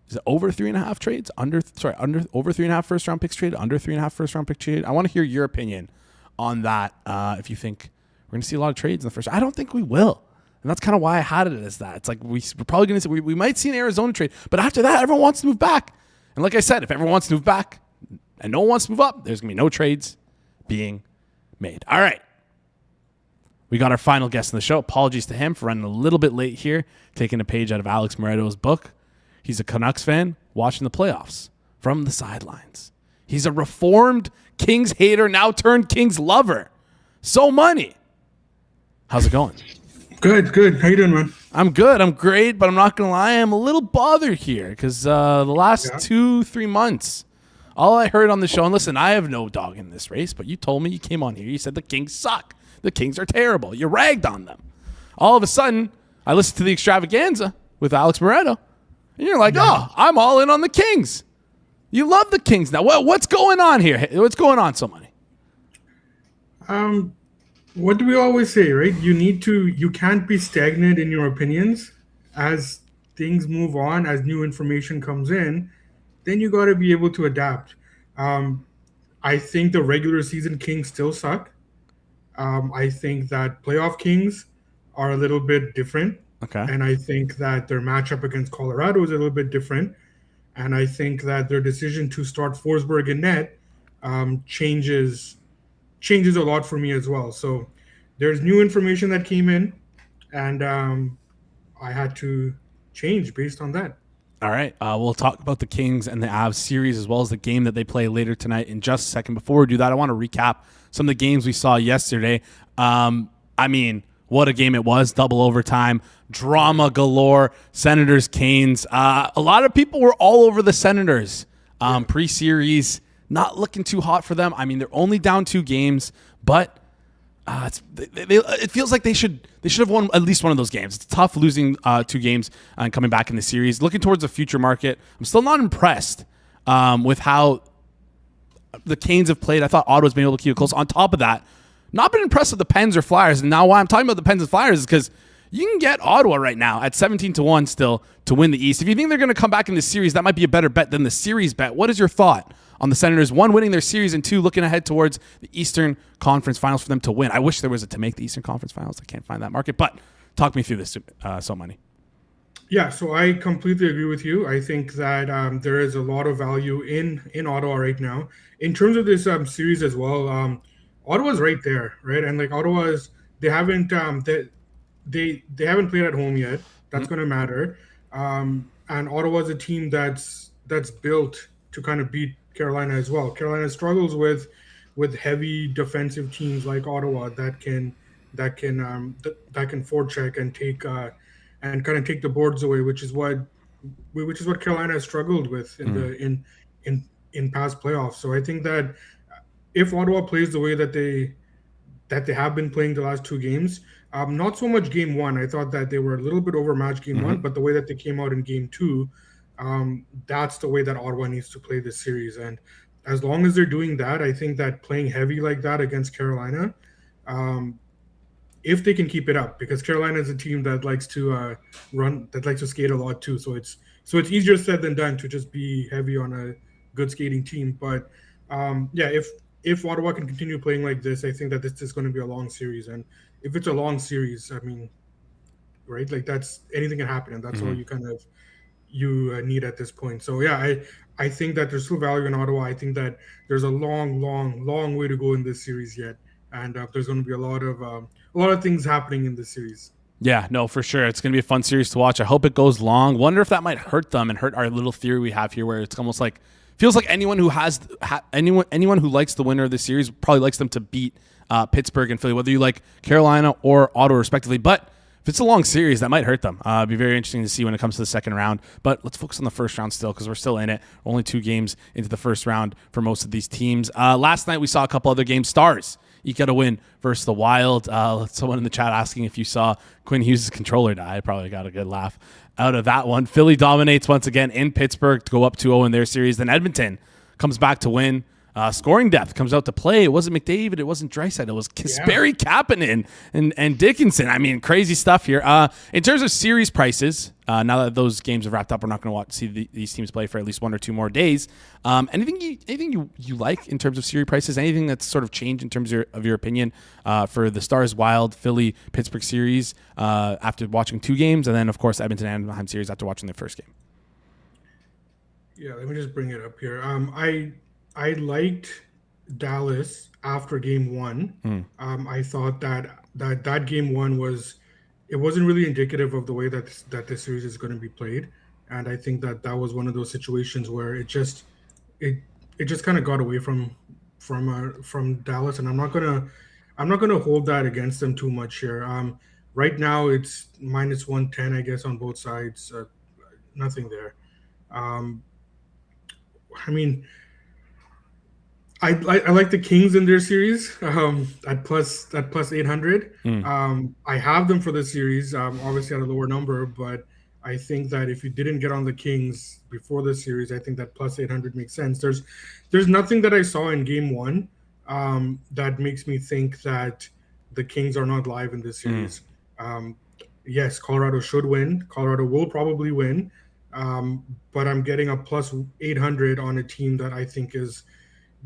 Is it over 3.5 trades? Over 3.5 first round picks traded? Under 3.5 first round pick traded? I want to hear your opinion on that. If you think we're going to see a lot of trades in the first, I don't think we will. And that's kind of why I had it as that. It's like we're probably going to see, we might see an Arizona trade, but after that, everyone wants to move back. And like I said, if everyone wants to move back and no one wants to move up, there's going to be no trades being made. All right. We got our final guest in the show. Apologies to him for running a little bit late here, taking a page out of Alex Moreto's book. He's a Canucks fan watching the playoffs from the sidelines. He's a reformed Kings hater, now turned Kings lover. So money. How's it going? Good. How you doing, man? I'm good. I'm great, but I'm not going to lie. I'm a little bothered here because the last 2-3 months, all I heard on the show, and listen, I have no dog in this race, but you told me, you came on here, you said the Kings suck. The Kings are terrible. You ragged on them. All of a sudden, I listened to the extravaganza with Alex Moreto, and you're like, oh, I'm all in on the Kings. You love the Kings now. What's going on here? What's going on, so money? What do we always say, right? You can't be stagnant in your opinions. As things move on, as new information comes in, then you got to be able to adapt. I think the regular season Kings still suck. I think that playoff Kings are a little bit different. Okay. And I think that their matchup against Colorado is a little bit different. And I think that their decision to start Forsberg in net changes a lot for me as well. So there's new information that came in, and I had to change based on that. All right. We'll talk about the Kings and the Avs series as well as the game that they play later tonight in just a second. Before we do that, I want to recap some of the games we saw yesterday. What a game it was. Double overtime, drama galore, Senators, Canes. A lot of people were all over the Senators pre-series. Not looking too hot for them. I mean, they're only down 2 games, but it feels like they should have won at least one of those games. It's tough losing 2 games and coming back in the series. Looking towards the future market, I'm still not impressed with how the Canes have played. I thought Ottawa's been able to keep it close. On top of that, not been impressed with the Pens or Flyers. And now why I'm talking about the Pens and Flyers is because you can get Ottawa right now at 17-1 still to win the East. If you think they're going to come back in the series, that might be a better bet than the series bet. What is your thought on the Senators? 1, winning their series, and 2, looking ahead towards the Eastern Conference Finals for them to win. I wish there was to make the Eastern Conference Finals. I can't find that market, but talk me through this, so money. Yeah, so I completely agree with you. I think that there is a lot of value in Ottawa right now. In terms of this series as well, Ottawa's right there, right? And like Ottawa's, they haven't they haven't played at home yet. That's going to matter. And Ottawa's a team that's built to kind of beat Carolina as well. Carolina struggles with heavy defensive teams like Ottawa that can forecheck and take and kind of take the boards away, which is what Carolina has struggled with in past playoffs. So I think that if Ottawa plays the way that they have been playing the last 2 games, not so much game 1. I thought that they were a little bit overmatched game 1, but the way that they came out in game 2, that's the way that Ottawa needs to play this series. And as long as they're doing that, I think that playing heavy like that against Carolina, if they can keep it up, because Carolina is a team that likes to skate a lot too. So it's easier said than done to just be heavy on a good skating team. But if Ottawa can continue playing like this, I think that this is going to be a long series. And if it's a long series, I mean, right, like that's anything can happen, and that's all you kind of need at this point. So yeah, I think that there's still value in Ottawa. I think that there's a long way to go in this series yet, and there's going to be a lot of things happening in this series. Yeah, no, for sure. It's going to be a fun series to watch. I hope it goes long. Wonder if that might hurt them and hurt our little theory we have here, where it's almost like feels like anyone who has anyone who likes the winner of the series probably likes them to beat Pittsburgh and Philly, whether you like Carolina or Ottawa respectively. But if it's a long series, that might hurt them. It'd be very interesting to see when it comes to the second round. But let's focus on the first round still, because we're still in it. Only 2 games into the first round for most of these teams. Last night we saw a couple other games. Stars eke out a win versus the Wild. Someone in the chat asking if you saw Quinn Hughes' controller die. I probably got a good laugh out of that one. Philly dominates once again in Pittsburgh to go up 2-0 in their series. Then Edmonton comes back to win. Scoring depth comes out to play. It wasn't McDavid. It wasn't Draisaitl. It was Kasperi Kapanen and Dickinson. I mean, crazy stuff here. In terms of series prices, now that those games have wrapped up, we're not going to see these teams play for at least 1 or 2 more days. Anything you like in terms of series prices? Anything that's sort of changed in terms of your opinion for the Stars, Wild, Philly, Pittsburgh series after watching 2 games, and then of course Edmonton Anaheim series after watching their first game? Yeah, let me just bring it up here. I liked Dallas after game 1. I thought that game 1 wasn't really indicative of the way that this series is going to be played, and I think that was one of those situations where it just kind of got away from Dallas, and I'm not gonna hold that against them too much here. Right now it's -110, I guess, on both sides. Nothing there. I mean, I like the Kings in their series at plus 800. I have them for the series, obviously at a lower number, but I think that if you didn't get on the Kings before the series, I think that plus 800 makes sense. There's nothing that I saw in game 1 that makes me think that the Kings are not live in this series. Yes, Colorado should win. Colorado will probably win, but I'm getting a plus 800 on a team that I think is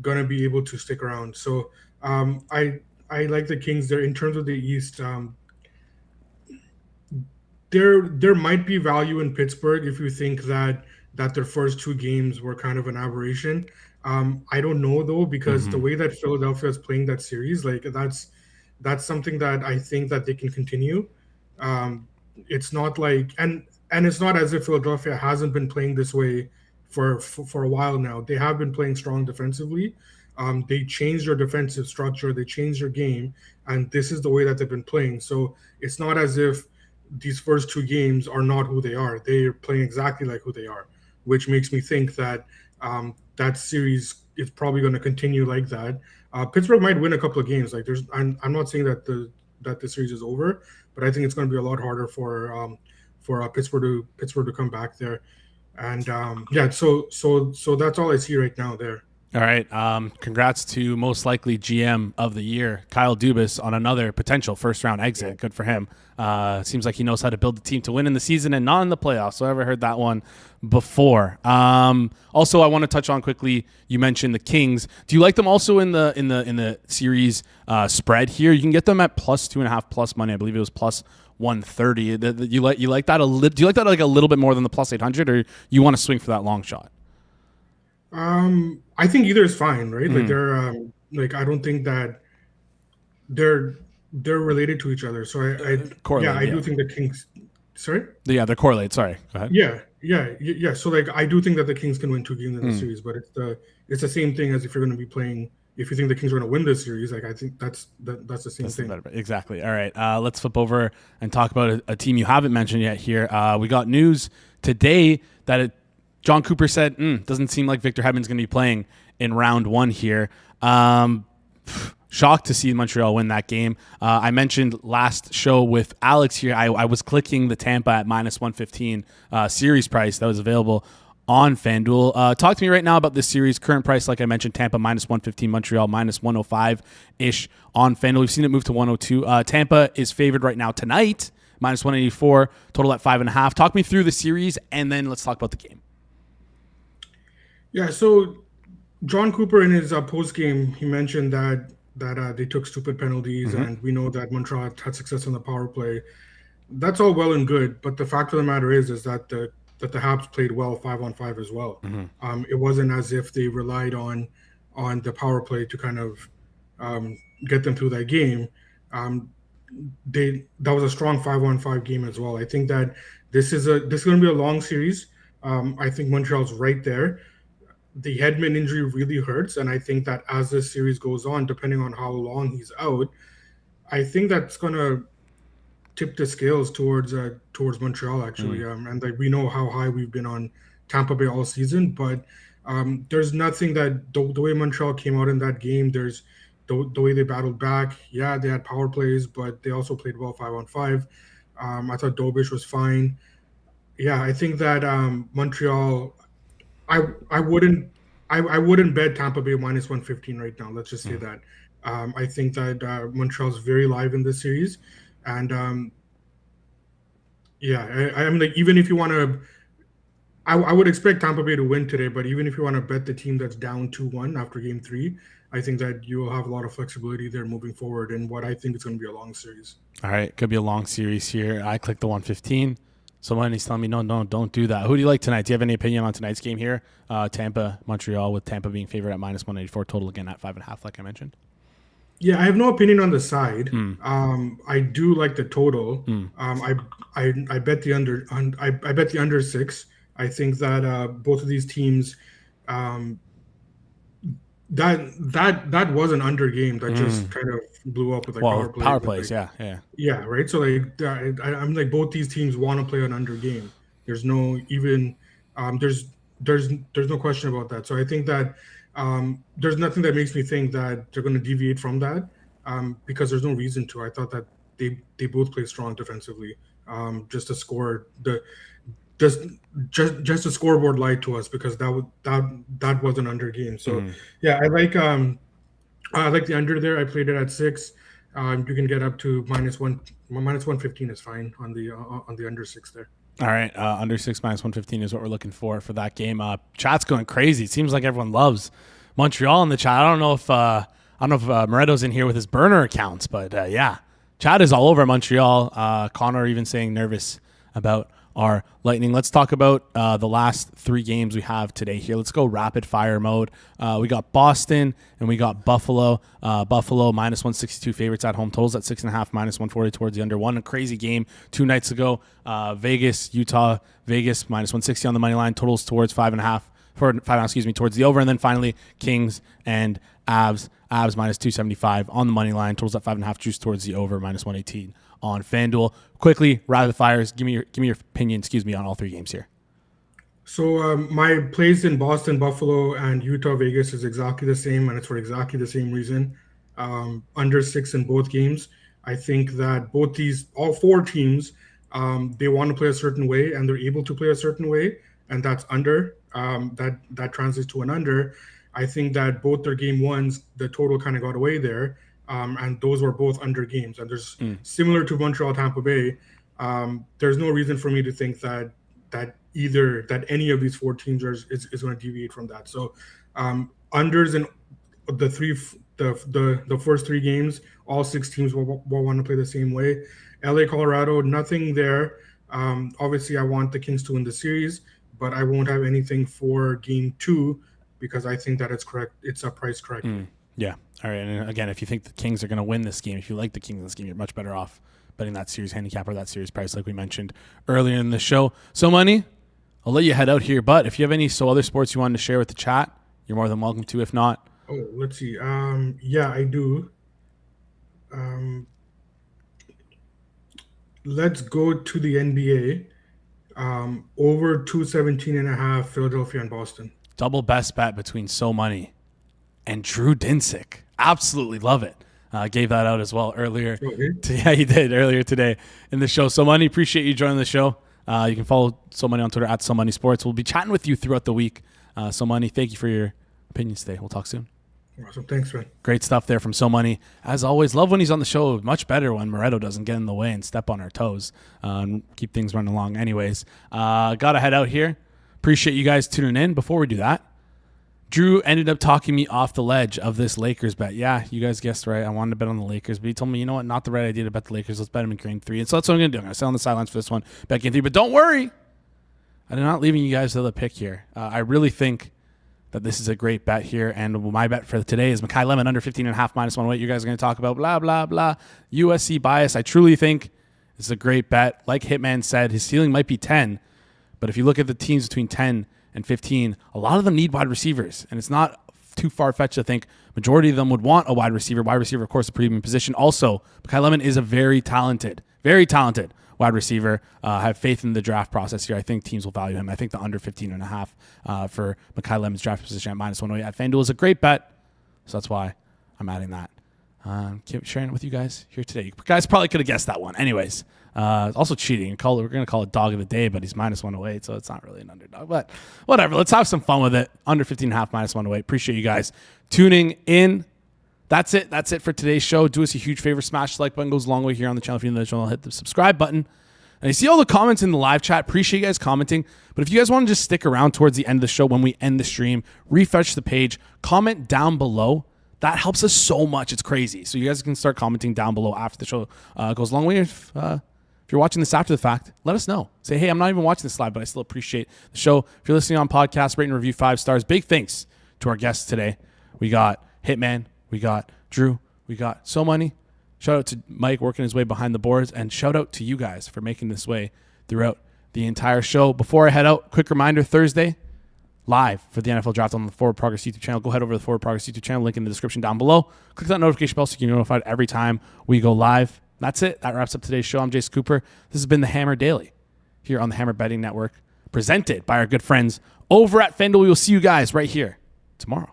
going to be able to stick around. So I like the Kings there. In terms of the East, there might be value in Pittsburgh if you think that their first 2 games were kind of an aberration. I don't know though, because the way that Philadelphia is playing that series, like that's something that I think that they can continue. It's not like and it's not as if Philadelphia hasn't been playing this way for a while now. They have been playing strong defensively. They changed their defensive structure. They changed their game, and this is the way that they've been playing. So it's not as if these first 2 games are not who they are. They're playing exactly like who they are, which makes me think that that series is probably going to continue like that. Pittsburgh might win a couple of games. Like I'm not saying that the series is over, but I think it's going to be a lot harder for Pittsburgh to come back there. And so that's all I see right now there. All right. Congrats to most likely GM of the year, Kyle Dubas, on another potential first round exit. Good for him. Seems like he knows how to build a team to win in the season and not in the playoffs. So I never heard that one before. Also, I want to touch on quickly. You mentioned the Kings. Do you like them also in the series spread here? You can get them at plus 2.5 plus money. I believe it was plus 130. You like that do you like that like a little bit more than the plus 800, or you want to swing for that long shot? I think either is fine, right? Like they're I don't think that they're related to each other. So I do think the Kings. Sorry. Yeah, they're correlated. Sorry. Go ahead. Yeah. So I do think that the Kings can win 2 games in the series, but it's the same thing as if you're going to be playing. If you think the Kings are going to win this series, I think that's the same thing. Exactly. All right. Let's flip over and talk about a team you haven't mentioned yet here. We got news today that John Cooper said, doesn't seem like Victor Hedman's going to be playing in round 1 here. Shocked to see Montreal win that game. I mentioned last show with Alex here, I was clicking the Tampa at minus 115 series price that was available on FanDuel. Talk to me right now about this series. Current price, like I mentioned, Tampa minus 115, Montreal minus 105-ish on FanDuel. We've seen it move to 102. Tampa is favored right now tonight, minus 184, total at 5.5. Talk me through the series, and then let's talk about the game. Yeah, so John Cooper in his post game, he mentioned that they took stupid penalties, and we know that Montreal had success on the power play. That's all well and good, but the fact of the matter is that the Habs played well 5-on-5 as well. It wasn't as if they relied on the power play to kind of get them through that game. That was a strong 5-on-5 game as well. I think that this is going to be a long series. I think Montreal's right there. The Hedman injury really hurts, and I think that as this series goes on, depending on how long he's out, I think that's going to tip the scales towards Montreal actually. And like we know how high we've been on Tampa Bay all season, but there's nothing that the way Montreal came out in that game. There's the way they battled back. Yeah, they had power plays, but they also played well 5-on-5. I thought Dobish was fine. Yeah, I think that Montreal. I wouldn't bet Tampa Bay minus 115 right now. Let's just say that. I think that Montreal's very live in this series, and I'm like, even if you want to, I would expect Tampa Bay to win today. But even if you want to bet the team that's down 2-1 after Game 3, I think that you will have a lot of flexibility there moving forward in what I think is going to be a long series. All right, could be a long series here. I clicked the 115. Somebody's telling me, no, don't do that. Who do you like tonight? Do you have any opinion on tonight's game here? Tampa, Montreal, with Tampa being favored at minus 184 total, again at 5.5, like I mentioned. Yeah, I have no opinion on the side. I do like the total. I bet the under. I bet the under 6. I think that both of these teams, that was an under game that just kind of blew up with like power plays. Yeah. Right. So like I'm like, both these teams want to play an under game. There's no even there's no question about that. So I think that there's nothing that makes me think that they're going to deviate from that because there's no reason to. I thought that they both play strong defensively. Just to score just the scoreboard lied to us because that was an under game. So yeah, I like the under there. I played it at 6. You can get up to minus 115 is fine on the under 6 there. All right, under 6 minus 115 is what we're looking for that game. Chat's going crazy. It seems like everyone loves Montreal in the chat. I don't know if Moreto's in here with his burner accounts, but yeah, chat is all over Montreal. Connor even saying nervous about our Lightning. Let's talk about the last 3 games we have today here. Let's go rapid fire mode. We got Boston and we got Buffalo. Buffalo minus 162 favorites at home. Totals at 6.5, minus 140 towards the under. One a crazy game 2 nights ago. Vegas, Utah. Vegas minus 160 on the money line. Totals towards 5.5. Towards the over. And then finally Kings and Avs. Avs minus 275 on the money line. Totals at 5.5. Juice towards the over, minus 118 on FanDuel. Quickly, rapid fires. Give me your opinion, on all 3 games here. So my plays in Boston, Buffalo, and Utah, Vegas is exactly the same, and it's for exactly the same reason. Under 6 in both games. I think that all 4 teams, they want to play a certain way, and they're able to play a certain way, and that's under. That translates to an under. I think that both their game ones, the total kind of got away there. And those were both under games. And there's similar to Montreal, Tampa Bay. There's no reason for me to think that any of these 4 teams is going to deviate from that. So unders in the first 3 games, all 6 teams will want to play the same way. LA, Colorado, nothing there. Obviously, I want the Kings to win the series, but I won't have anything for game 2 because I think that it's correct. It's a price correct. Yeah. All right. And again, if you think the Kings are going to win this game, if you like the Kings in this game, you're much better off betting that series handicap or that series price, like we mentioned earlier in the show. So, Money, I'll let you head out here. But if you have any other sports you wanted to share with the chat, you're more than welcome to. If not, let's see. Yeah, I do. Let's go to the NBA. Over 217.5, Philadelphia and Boston. Double best bet between So Money and Drew Dinsick. Absolutely love it. Gave that out as well earlier. Yeah, he did earlier today in the show. So Money, appreciate you joining the show. You can follow So Money on Twitter at So Money Sports. We'll be chatting with you throughout the week. So Money, thank you for your opinions today. We'll talk soon. Awesome. Thanks, man. Great stuff there from So Money. As always, love when he's on the show. Much better when Moreto doesn't get in the way and step on our toes and keep things running along. Anyways, got to head out here. Appreciate you guys tuning in. Before we do that, Drew ended up talking me off the ledge of this Lakers bet. Yeah, you guys guessed right. I wanted to bet on the Lakers, but he told me, you know what, not the right idea to bet the Lakers. Let's bet him in game 3. And so that's what I'm going to do. I'm going to sit on the sidelines for this one, bet game 3. But don't worry, I'm not leaving you guys without a pick here. I really think that this is a great bet here. And my bet for today is Makai Lemon under 15.5 -1 You guys are going to talk about blah, blah, blah. USC bias. I truly think this is a great bet. Like Hitman said, his ceiling might be 10. But if you look at the teams between 10 and 15, a lot of them need wide receivers. And it's not too far-fetched to think majority of them would want a wide receiver. Wide receiver, of course, a premium position. Also, Makai Lemon is a very talented wide receiver. I have faith in the draft process here. I think teams will value him. I think the under 15.5 for Makai Lemon's draft position at -108 at FanDuel is a great bet. So that's why I'm adding that. Keep sharing it with you guys here today. You guys probably could have guessed that one. Anyways, also cheating. We're going to call it dog of the day, but he's -108, so it's not really an underdog. But whatever. Let's have some fun with it. Under 15.5 -108. Appreciate you guys tuning in. That's it. That's it for today's show. Do us a huge favor. Smash the like button. Goes a long way here on the channel. If you're new to the channel, hit the subscribe button. And you see all the comments in the live chat. Appreciate you guys commenting. But if you guys want to just stick around towards the end of the show when we end the stream, refresh the page, comment down below. That helps us so much. It's crazy. So you guys can start commenting down below after the show goes a long way. If you're watching this after the fact, let us know. Say, hey, I'm not even watching this live, but I still appreciate the show. If you're listening on podcast, rate and review 5 stars. Big thanks to our guests today. We got Hitman. We got Drew. We got so many. Shout out to Mike working his way behind the boards. And shout out to you guys for making this way throughout the entire show. Before I head out, quick reminder, Thursday, live for the NFL Draft on the Forward Progress YouTube channel. Go head over to the Forward Progress YouTube channel, link in the description down below. Click that notification bell so you can be notified every time we go live. That's it. That wraps up today's show. I'm Jace Cooper. This has been the Hammer Daily here on the Hammer Betting Network, presented by our good friends over at FanDuel. We will see you guys right here tomorrow.